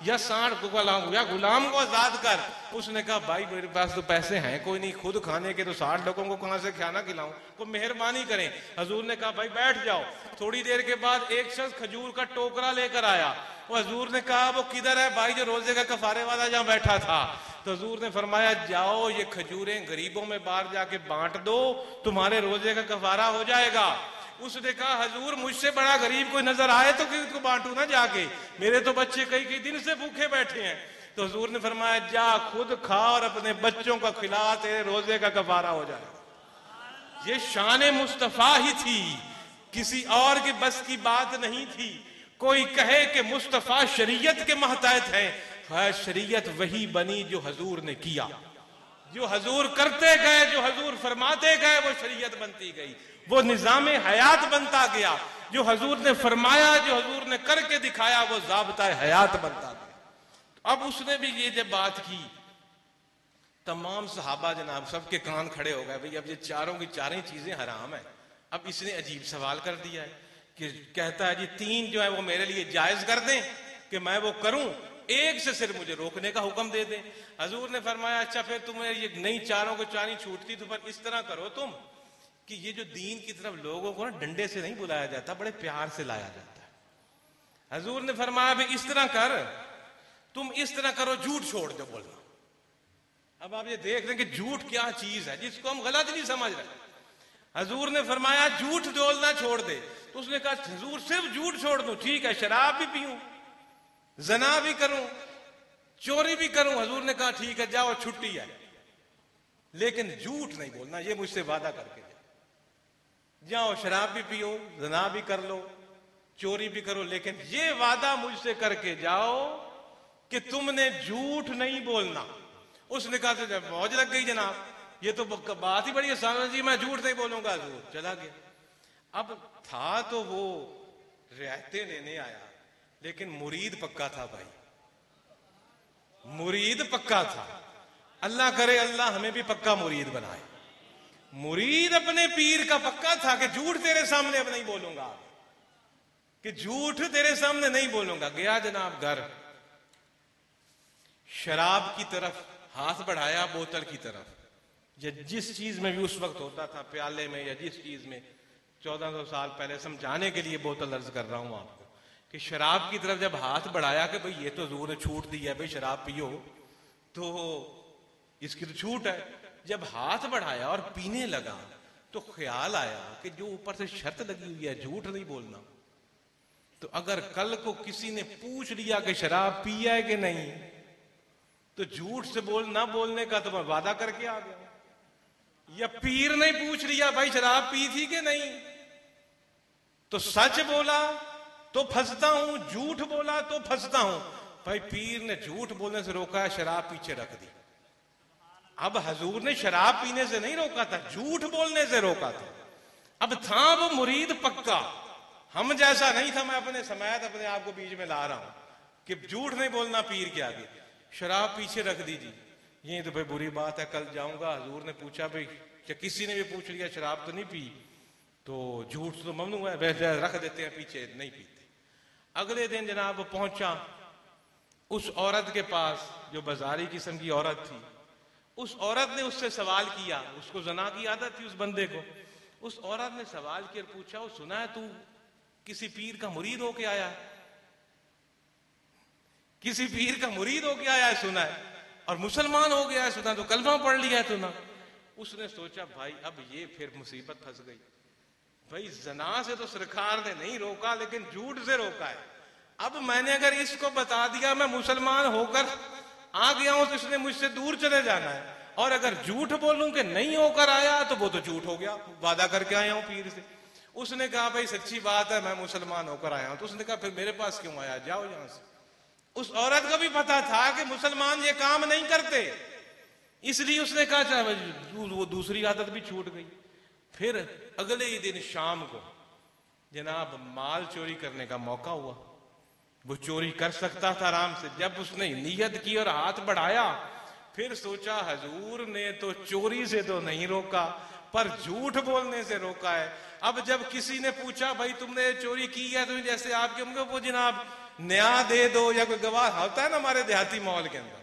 या 60 को गुलाम को आजाद कर। उसने कहा भाई मेरे पास तो पैसे हैं कोई नहीं, खुद खाने के तो 60 लोगों को कहां से खाना खिलाऊं, को मेहरबानी करें। हजूर ने कहा भाई बैठ जाओ। थोड़ी देर के बाद एक शख्स खजूर का टोकरा लेकर आया। वो हजूर ने कहा वो किधर है भाई जो रोजे का कफारे वाला जहां बैठा था। तो हजूर ने फरमाया जाओ ये खजूरें गरीबों में बाहर जाके बांट दो, तुम्हारे रोजे का कफारा हो जाएगा। उसने कहा हजूर मुझसे बड़ा गरीब कोई नजर आए तो उसको बांटू ना जाके, मेरे तो बच्चे कई कई दिन से भूखे बैठे हैं। तो हजूर ने फरमाया जा खुद खा और अपने बच्चों का खिला, तेरे रोजे का कफारा हो जाएगा। ये शान मुस्तफा ही थी, किसी और की बस की बात नहीं थी। कोई कहे कि मुस्तफा शरीयत के महतायत है, शरीयत वही बनी जो हजूर ने किया। जो हजूर करते गए, जो हजूर फरमाते गए, वो शरीयत बनती गई, वो निजाम हयात बनता गया। जो हजूर ने फरमाया, जो हजूर ने करके दिखाया, वो ज़ाब्ता हयात बनता गया। अब उसने भी ये जब बात की, तमाम सहाबा जनाब सबके कान खड़े हो गए, भाई अब ये चारों की चारें चीजें हराम है। अब इसने अजीब सवाल कर दिया है कि कहता है जी 3 जो है वो मेरे लिए जायज कर दें कि मैं वो करूं, एक से सिर्फ मुझे रोकने का हुक्म दे दें। हजूर ने फरमाया अच्छा फिर तुम्हें ये नहीं चारों को चारी छूटती तो पर इस तरह करो तुम कि ये जो दीन की तरफ लोगों को ना डंडे से नहीं बुलाया जाता, बड़े प्यार से लाया जाता है। हजूर ने फरमाया भाई इस तरह कर, तुम इस तरह करो, झूठ छोड़ दो बोलना। अब आप ये देख रहे हैं कि झूठ क्या चीज है जिसको हम गलत नहीं समझ रहे। हजूर ने फरमाया झूठ बोलना छोड़ दे। तो उसने कहा हजूर सिर्फ झूठ छोड़ दूं, ठीक है शराब भी पीऊं, जना भी करूं, चोरी भी करूं। हजूर ने कहा ठीक है जाओ छुट्टी है, लेकिन झूठ नहीं बोलना, ये मुझसे वादा करके जाओ। शराब भी पियो, जना भी कर लो, चोरी भी करो, लेकिन ये वादा मुझसे करके जाओ कि तुमने झूठ नहीं बोलना। उसने कहा तो मौज लग गई जनाब, ये तो बात ही बड़ी आसान है जी, मैं झूठ नहीं बोलूंगा। हजूर चला गया। अब था तो वो रियायतें लेने आया, लेकिन मुरीद पक्का था भाई, मुरीद पक्का था। अल्लाह करे अल्लाह हमें भी पक्का मुरीद बनाए। मुरीद अपने पीर का पक्का था कि झूठ तेरे सामने अब नहीं बोलूंगा, कि झूठ तेरे सामने नहीं बोलूंगा। गया जनाब घर, शराब की तरफ हाथ बढ़ाया, बोतल की तरफ, या जिस चीज में भी उस वक्त होता था, प्याले में या जिस चीज में, 1400 साल पहले समझाने के लिए बोतल अर्ज कर रहा हूं आपको कि शराब की तरफ जब हाथ बढ़ाया कि भाई ये तो हजूर ने छूट दी है, भाई शराब पियो तो इसकी तो छूट है। जब हाथ बढ़ाया और पीने लगा तो ख्याल आया कि जो ऊपर से शर्त लगी हुई है झूठ नहीं बोलना, तो अगर कल को किसी ने पूछ लिया कि शराब पी है कि नहीं, तो झूठ से ना बोलने का तो मैं वादा करके आ गया। या पीर ने पूछ लिया भाई शराब पी थी कि नहीं, तो सच बोला तो फंसता हूं, झूठ बोला तो फंसता हूं। भाई पीर ने झूठ बोलने से रोका है, शराब पीछे रख दी। अब हजूर ने शराब पीने से नहीं रोका था, झूठ बोलने से रोका था। अब था वो मुरीद पक्का, हम जैसा नहीं था। मैं अपने समायत अपने आप को बीच में ला रहा हूं कि झूठ नहीं बोलना पीर के आगे, शराब पीछे रख दीजिए। ये तो भाई बुरी बात है, कल जाऊंगा हजूर ने पूछा भाई क्या किसी ने भी पूछ लिया शराब तो नहीं पी, तो झूठ तो ममनू है, वैसे रख देते हैं पीछे, नहीं पीते। अगले दिन जनाब पहुंचा उस औरत के पास जो बाजारी किस्म की औरत थी। उस औरत ने उससे सवाल किया, उसको जना की आदत थी उस बंदे को। उस औरत ने सवाल किया, पूछा वो सुना है तू किसी पीर का मुरीद होके आया है, किसी पीर का मुरीद होके आया है सुना है, और मुसलमान हो गया है सुना, तो कलमा पढ़ लिया है सुना। उसने सोचा भाई अब ये फिर मुसीबत फंस गई। भाई जना से तो सरकार ने नहीं रोका, लेकिन झूठ से रोका है। अब मैंने अगर इसको बता दिया मैं मुसलमान होकर आ गया हूं तो इसने मुझसे दूर चले जाना है, और अगर झूठ बोलूं कि नहीं होकर आया तो वो तो झूठ हो गया, वादा करके आया हूं पीर से। उसने कहा भाई सच्ची बात है मैं मुसलमान होकर आया हूं। तो उसने कहा फिर मेरे पास क्यों आया, जाओ यहां से। उस औरत को भी पता था कि मुसलमान ये काम नहीं करते, इसलिए उसने कहा चाहे वो दूसरी आदत भी छूट गई। फिर अगले ही दिन शाम को जनाब माल चोरी करने का मौका हुआ। वो चोरी कर सकता था आराम से। जब उसने नियत की और हाथ बढ़ाया, फिर सोचा हजूर ने तो चोरी से तो नहीं रोका, पर झूठ बोलने से रोका है। अब जब किसी ने पूछा भाई तुमने चोरी की है, तो जैसे आपके होंगे वो जनाब न्याय दे दो, या कोई गवाह होता है ना हमारे देहाती माहौल के अंदर,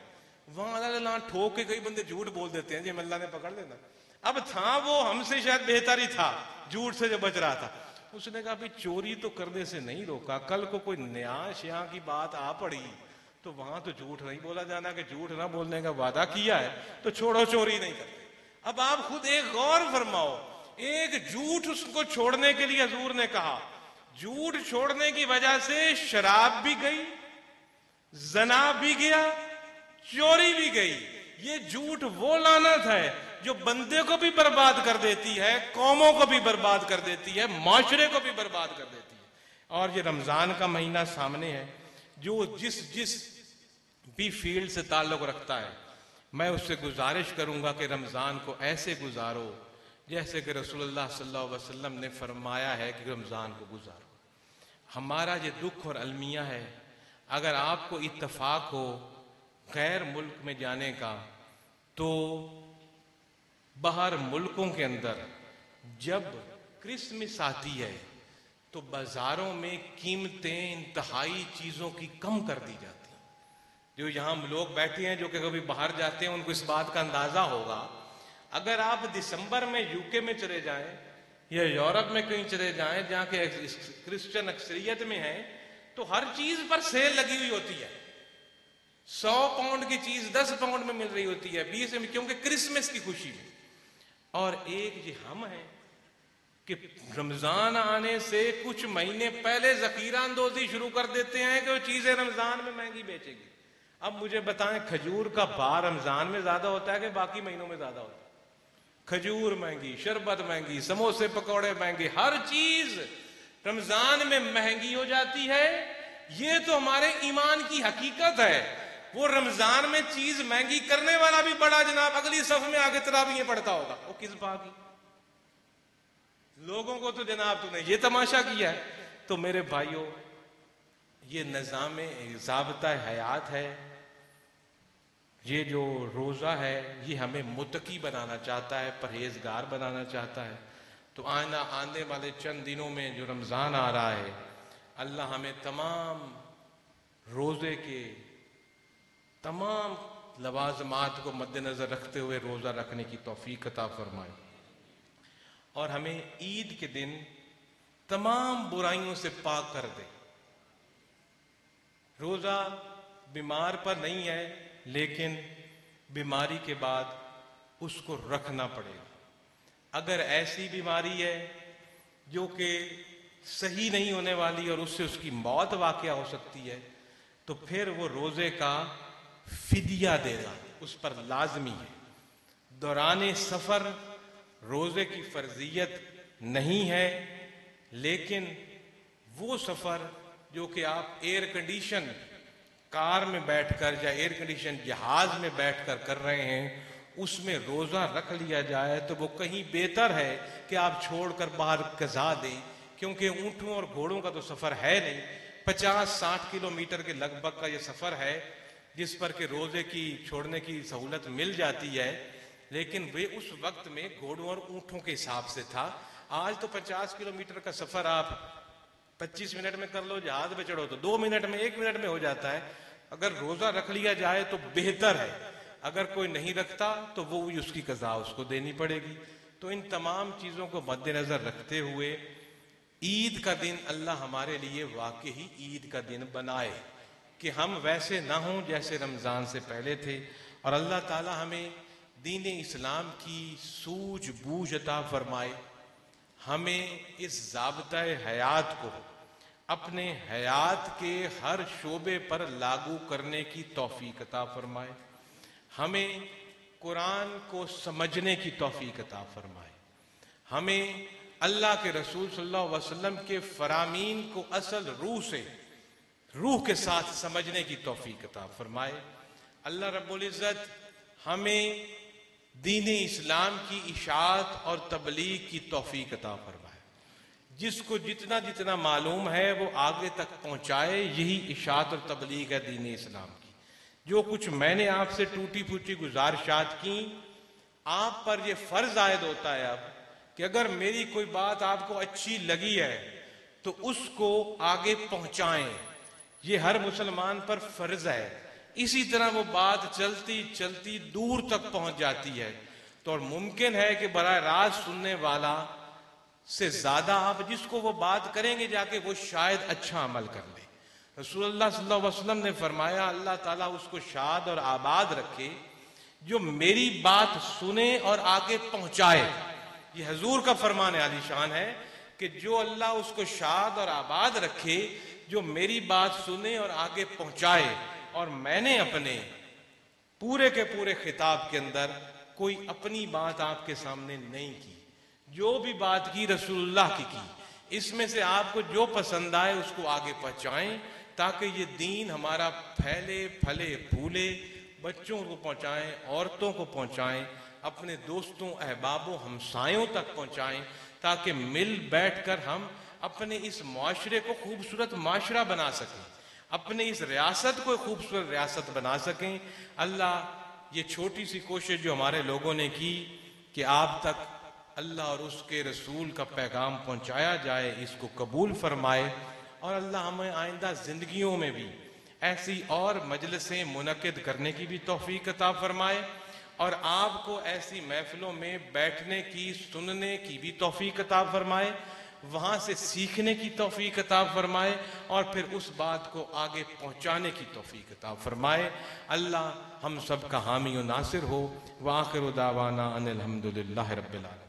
वहां अल्लाह ठोक के कई बंदे झूठ बोल देते हैं जी अल्लाह ने पकड़ लेना। अब था वो हमसे शायद बेहतर ही था, झूठ से जो बच रहा था। उसने कहा भाई चोरी तो करने से नहीं रोका, कल को कोई न्याय श्या की बात आ पड़ी तो वहां तो झूठ नहीं बोला जाना, कि झूठ ना बोलने का वादा किया है तो छोड़ो चोरी नहीं करते। अब आप खुद एक गौर फरमाओ, एक झूठ उसको छोड़ने के लिए हजूर ने कहा, झूठ छोड़ने की वजह से शराब भी गई, जना भी गया, चोरी भी गई। ये झूठ वो लानत है जो बंदे को भी बर्बाद कर देती है, कौमों को भी बर्बाद कर देती है, माशरे को भी बर्बाद कर देती है। और ये रमजान का महीना सामने है, जो जिस भी फील्ड से ताल्लुक रखता है, मैं उससे गुजारिश करूंगा कि रमजान को ऐसे गुजारो जैसे कि रसूलुल्लाह सल्लल्लाहु अलैहि वसल्लम ने फरमाया है कि रमजान को गुजारो। हमारा ये दुख और अलमिया है, अगर आपको इत्तफाक हो गैर मुल्क में जाने का, तो बाहर मुल्कों के अंदर जब क्रिसमस आती है तो बाजारों में कीमतें इंतहाई चीजों की कम कर दी जाती हैं। जो यहाँ लोग बैठे हैं जो कि कभी बाहर जाते हैं, उनको इस बात का अंदाजा होगा। अगर आप दिसंबर में यूके में चले जाएं या यूरोप में कहीं चले जाएं जहाँ के क्रिश्चियन अक्सरियत में है, तो हर चीज पर सेल लगी हुई होती है। 100 पाउंड की चीज 10 पाउंड में मिल रही होती है, 20 में, क्योंकि क्रिसमस की खुशी में। और एक जी हम हैं कि रमजान आने से कुछ महीने पहले जखीरा अंदोजी शुरू कर देते हैं कि वो चीजें रमजान में महंगी बेचेंगे। अब मुझे बताएं, खजूर का भाव रमजान में ज्यादा होता है कि बाकी महीनों में ज्यादा होता है? खजूर महंगी, शरबत महंगी, समोसे पकौड़े महंगे, हर चीज रमजान में महंगी हो जाती है। ये तो हमारे ईमान की हकीकत है। वो रमजान में चीज महंगी करने वाला भी बड़ा जनाब अगली सफ में आगे तरावीह पढ़ता होगा, वो किस बात की? लोगों को तो जनाब तूने ये तमाशा किया है। तो मेरे भाइयों, ये निज़ाम ज़ाब्ता हयात है। ये जो रोजा है ये हमें मुत्तकी बनाना चाहता है, परहेजगार बनाना चाहता है। तो आने वाले चंद दिनों में जो रमजान आ रहा है, अल्लाह हमें तमाम रोजे के तमाम लवाजमात को मद्देनजर रखते हुए रोजा रखने की तौफीक अता फरमाए, और हमें ईद के दिन तमाम बुराइयों से पाक कर दे। रोजा बीमार पर नहीं है, लेकिन बीमारी के बाद उसको रखना पड़ेगा। अगर ऐसी बीमारी है जो कि सही नहीं होने वाली और उससे उसकी मौत वाक़या हो सकती है, तो फिर वो रोजे का फिदिया देना उस पर लाजमी है। दौरान सफर रोजे की फर्जियत नहीं है, लेकिन वो सफर जो कि आप एयर कंडीशन कार में बैठकर या एयर कंडीशन जहाज में बैठकर कर रहे हैं, उसमें रोजा रख लिया जाए तो वो कहीं बेहतर है कि आप छोड़कर बाहर कजा दें, क्योंकि ऊंटों और घोड़ों का तो सफर है नहीं। 50-60 किलोमीटर के लगभग का ये सफर है जिस पर के रोजे की छोड़ने की सहूलत मिल जाती है, लेकिन वे उस वक्त में घोड़ों और ऊंटों के हिसाब से था। आज तो 50 किलोमीटर का सफर आप 25 मिनट में कर लो, जहाज में चढ़ो तो 2 मिनट में, 1 मिनट में हो जाता है। अगर रोजा रख लिया जाए तो बेहतर है, अगर कोई नहीं रखता तो वो उसकी कज़ा उसको देनी पड़ेगी। तो इन तमाम चीजों को मद्देनजर रखते हुए ईद का दिन अल्लाह हमारे लिए वाकई ही ईद का दिन बनाए कि हम वैसे ना हों जैसे रमजान से पहले थे, और अल्लाह ताला हमें दीन इस्लाम की सूझबूझ अता फरमाए। हमें इस ज़ाब्ता हयात को अपने हयात के हर शोबे पर लागू करने की तौफीक अता फरमाए। हमें कुरान को समझने की तौफीक अता फरमाए। हमें अल्लाह के रसूल सल्लल्लाहु अलैहि वसल्लम के फरामीन को असल रूह के साथ समझने की तौफीक अता फरमाए। अल्लाह रब्बुल इज़्ज़त हमें दीन इस्लाम की इशाअत और तबलीग की तौफीक अता फरमाए। जिसको जितना जितना मालूम है वो आगे तक पहुंचाए। यही इशाअत और तबलीग है दीन इस्लाम की। जो कुछ मैंने आपसे टूटी फूटी गुजारिशात की, आप पर ये फर्ज आयद होता है अब कि अगर मेरी कोई बात आपको अच्छी लगी है तो उसको आगे पहुंचाएं। ये हर मुसलमान पर फर्ज है। इसी तरह वो बात चलती चलती दूर तक पहुंच जाती है, तो और मुमकिन है कि बराह रास्त सुनने वाला से ज्यादा आप जिसको वो बात करेंगे जाके वो शायद अच्छा अमल कर ले। रसूलुल्लाह सल्लल्लाहु अलैहि वसल्लम ने फरमाया, अल्लाह ताला उसको शाद और आबाद रखे जो मेरी बात सुने और आगे पहुंचाए। ये हजूर का फरमान आलीशान है कि जो अल्लाह उसको शाद और आबाद रखे जो मेरी बात सुने और आगे पहुंचाए। और मैंने अपने पूरे के पूरे खिताब के अंदर कोई अपनी बात आपके सामने नहीं की। जो भी बात की रसूलुल्लाह की। इसमें से आपको जो पसंद आए उसको आगे पहुंचाएं ताकि ये दीन हमारा फैले फले फूले। बच्चों को पहुंचाएं, औरतों को पहुंचाएं, अपने दोस्तों अहबाबों हमसायों तक पहुंचाएं, ताकि मिल बैठकर हम अपने इस माशरे को खूबसूरत माशरा बना सकें, अपने इस रियासत को खूबसूरत रियासत बना सकें। अल्लाह ये छोटी सी कोशिश जो हमारे लोगों ने की कि आप तक अल्लाह और उसके रसूल का पैगाम पहुंचाया जाए, इसको कबूल फरमाए। और अल्लाह हमें आइंदा जिंदगियों में भी ऐसी और मजलिसें मुनक़िद करने की भी तौफीक अता फरमाए और आपको ऐसी महफिलों में बैठने की, सुनने की भी तौफीक अता फरमाए, वहां से सीखने की तौफीक अता फरमाए और फिर उस बात को आगे पहुंचाने की तौफीक अता फरमाए। अल्लाह हम सब का हामी और नासिर हो। व आखिर दावाना अनिल हम्दुलिल्लाहि रब्बिल आलमीन।